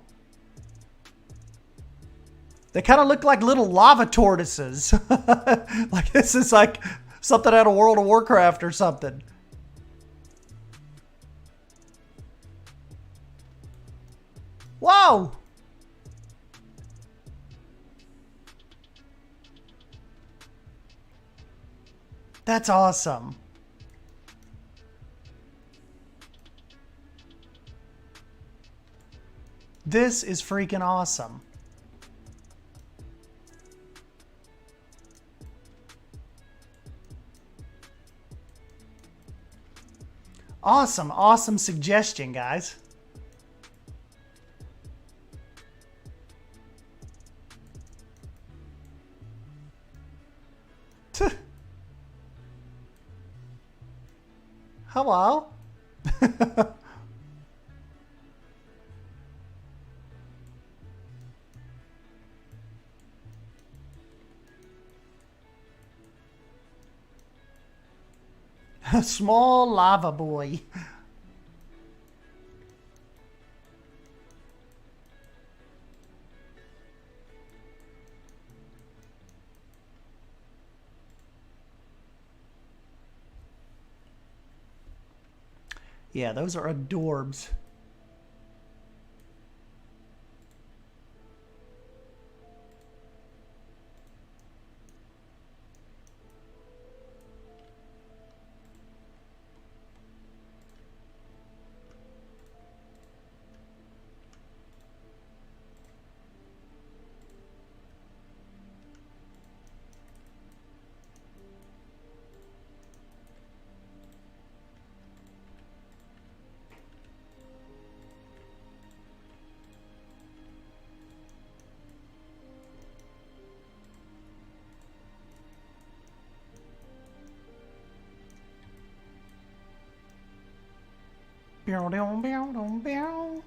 They kind of look like little lava tortoises. Like this is like something out of World of Warcraft or something. Whoa! That's awesome. This is freaking awesome. Awesome, awesome suggestion, guys. Hello. A small lava boy. Yeah, those are adorbs. Bow, down, bow, down, bow.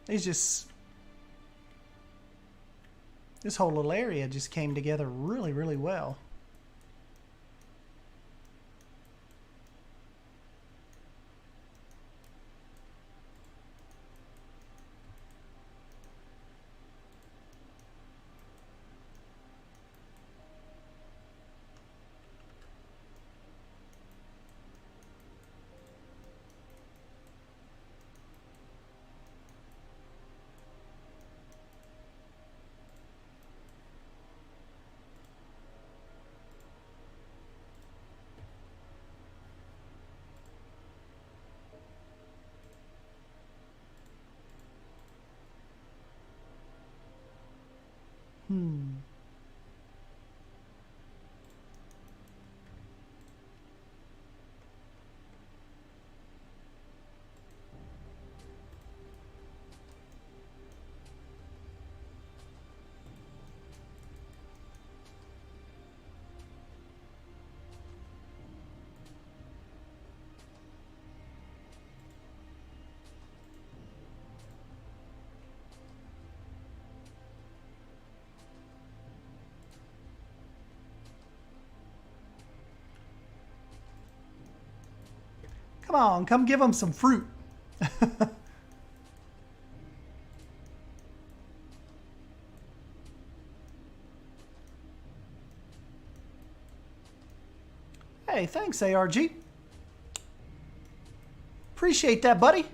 These just... This whole little area just came together really, really well. Come on, come give them some fruit. Hey, thanks, ARG. Appreciate that, buddy.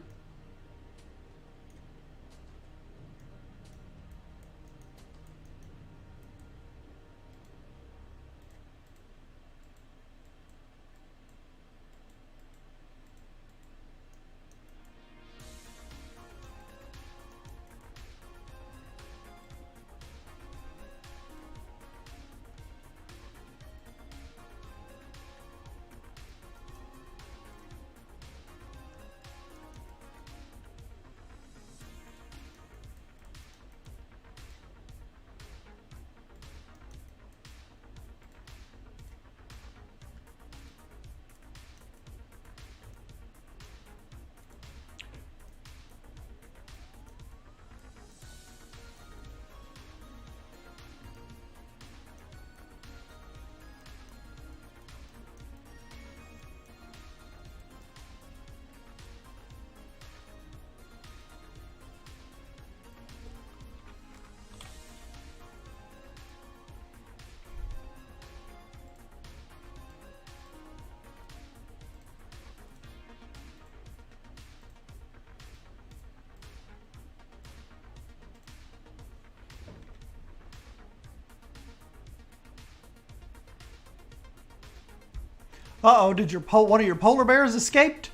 Uh-oh, did one of your polar bears escaped?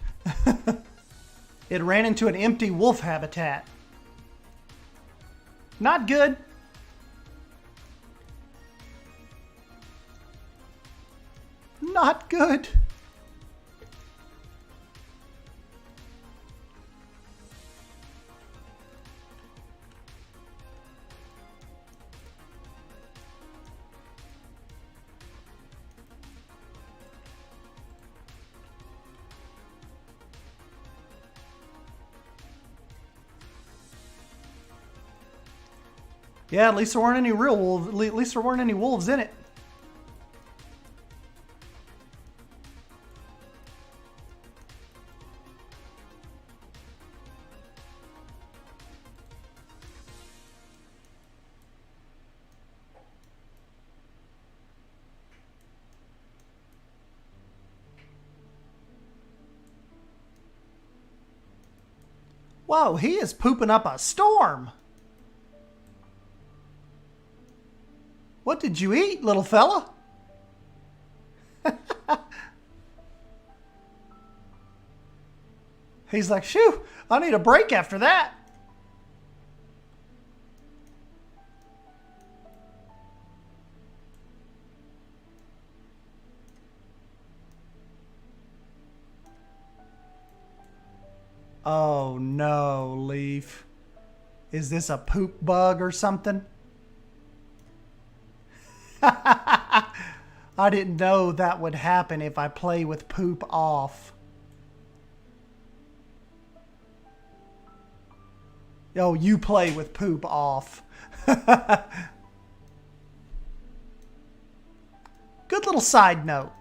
It ran into an empty wolf habitat. Not good. Not good. Yeah, at least there weren't any real wolves. At least there weren't any wolves in it. Whoa, he is pooping up a storm. What did you eat, little fella? He's like, shoo, I need a break after that. Oh no, Leaf. Is this a poop bug or something? I didn't know that would happen if I play with poop off. Oh, you play with poop off. Good little side note.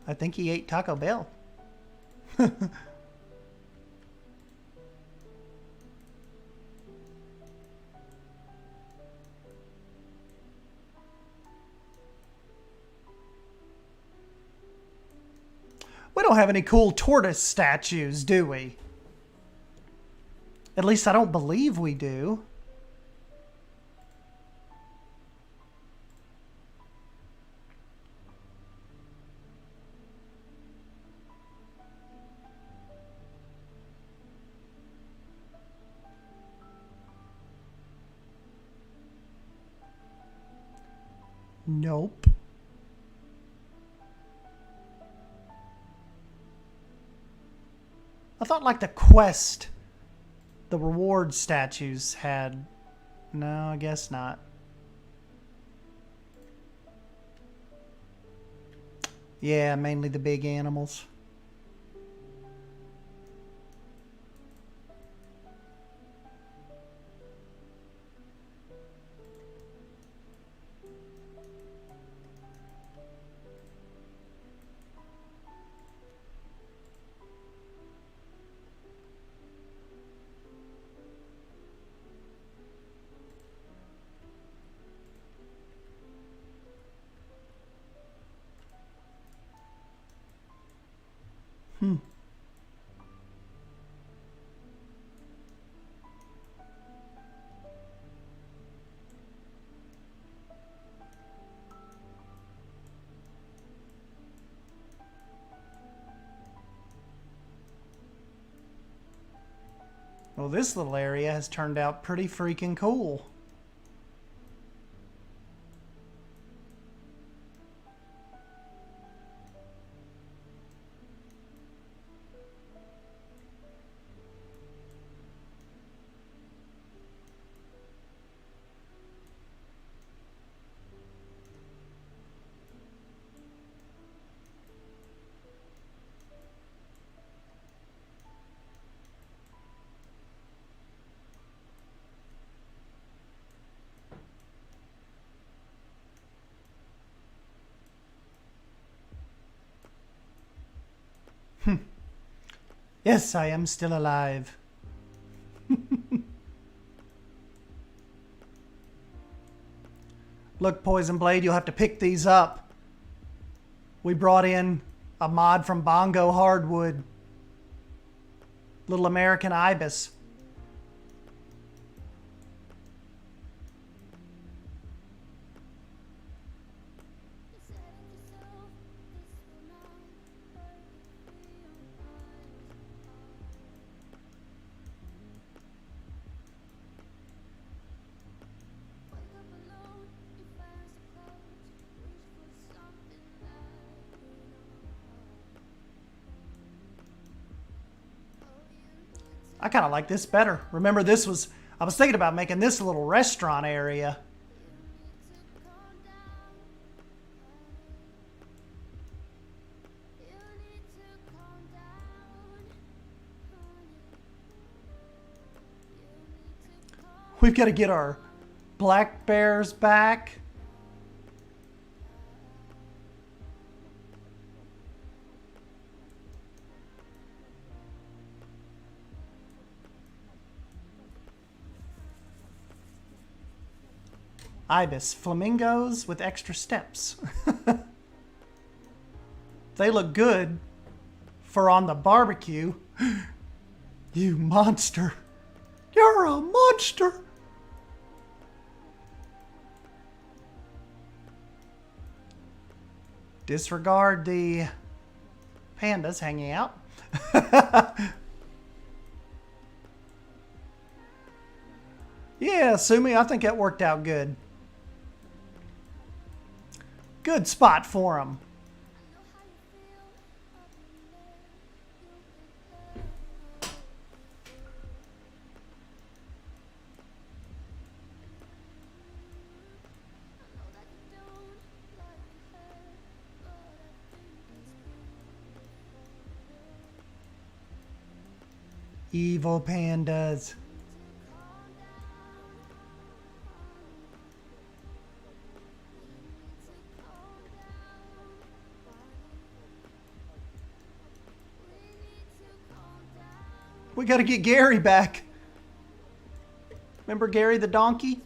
I think he ate Taco Bell. We don't have any cool tortoise statues, do we? At least I don't believe we do. Nope. I thought like the quest, the reward statues had... No, I guess not. Yeah, mainly the big animals. Well, this little area has turned out pretty freaking cool. Yes, I am still alive. Look, Poison Blade, you'll have to pick these up. We brought in a mod from Bongo Hardwood. Little American Ibis. I kind of like this better. Remember, this was... I was thinking about making this a little restaurant area. We've got to get our black bears back. Ibis, flamingos with extra steps. They look good for on the barbecue. You monster. You're a monster. Disregard the pandas hanging out. Yeah, Sumi, I think that worked out good. Good spot for him. Evil pandas. We got to get Gary back. Remember Gary the donkey?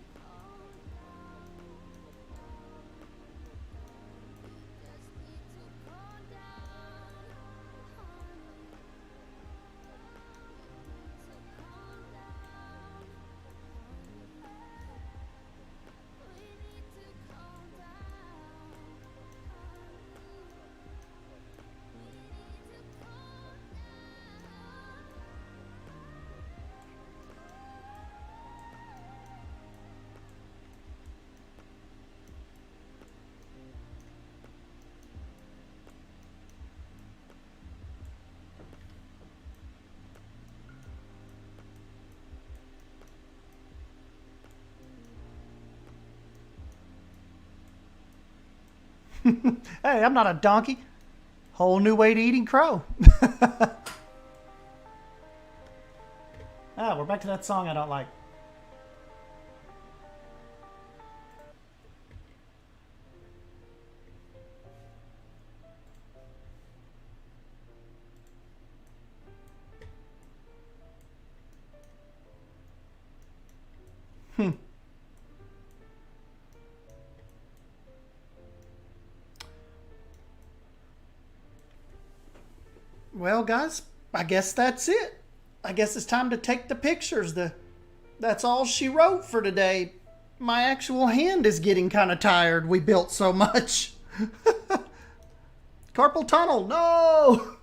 Hey, I'm not a donkey. Whole new way to eating crow. Ah, we're back to that song I don't like. Well, guys, I guess that's it. I guess it's time to take the pictures. That's all she wrote for today. My actual hand is getting kind of tired. We built so much. Carpal tunnel, no!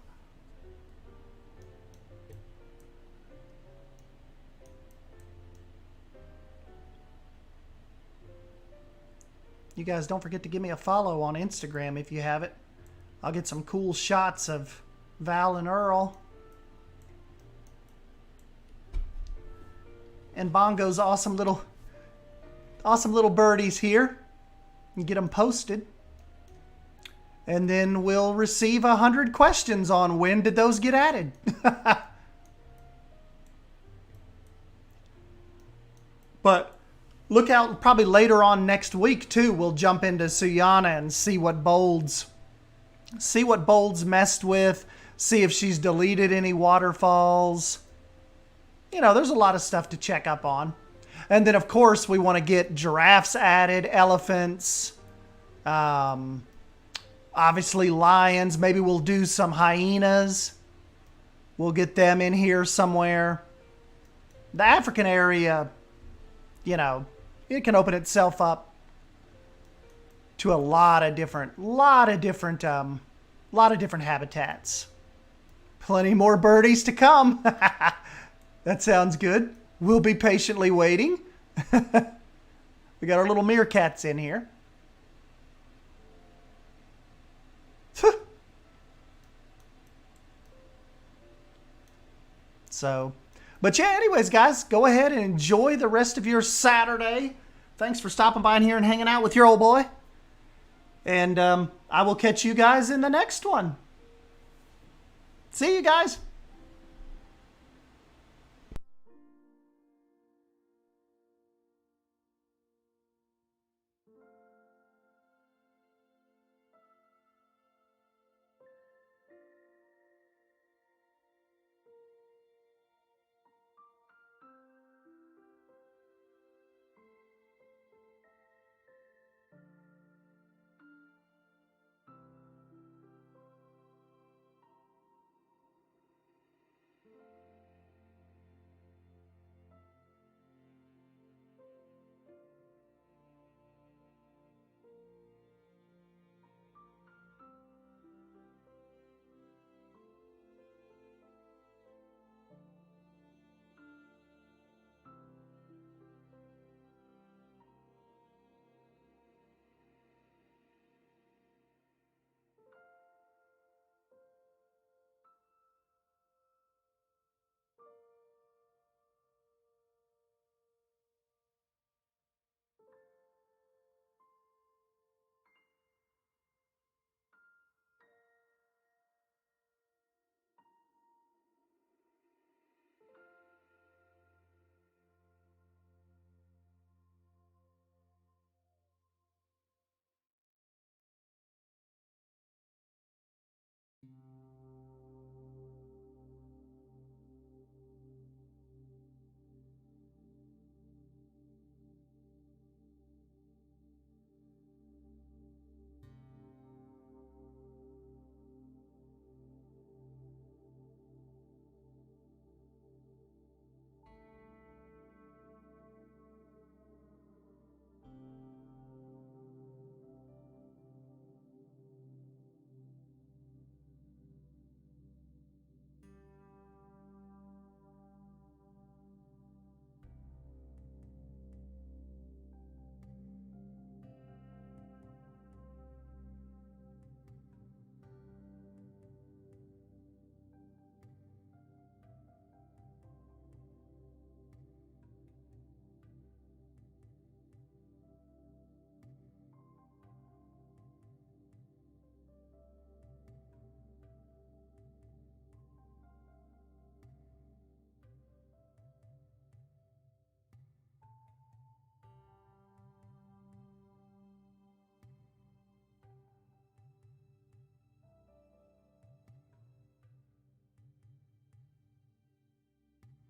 You guys don't forget to give me a follow on Instagram if you have it. I'll get some cool shots of Val and Earl. And Bongo's awesome little birdies here. You get them posted. And then we'll receive 100 questions on when did those get added. But look out, probably later on next week too, we'll jump into Suyana and see what Bold's messed with, see if she's deleted any waterfalls. You know, there's a lot of stuff to check up on. And then, of course, we want to get giraffes added, elephants, obviously lions. Maybe we'll do some hyenas. We'll get them in here somewhere. The African area, you know, it can open itself up to a lot of different habitats. Plenty more birdies to come. That sounds good. We'll be patiently waiting. We got our little meerkats in here. So, but yeah, anyways, guys, go ahead and enjoy the rest of your Saturday. Thanks for stopping by in here and hanging out with your old boy. And I will catch you guys in the next one. See you guys.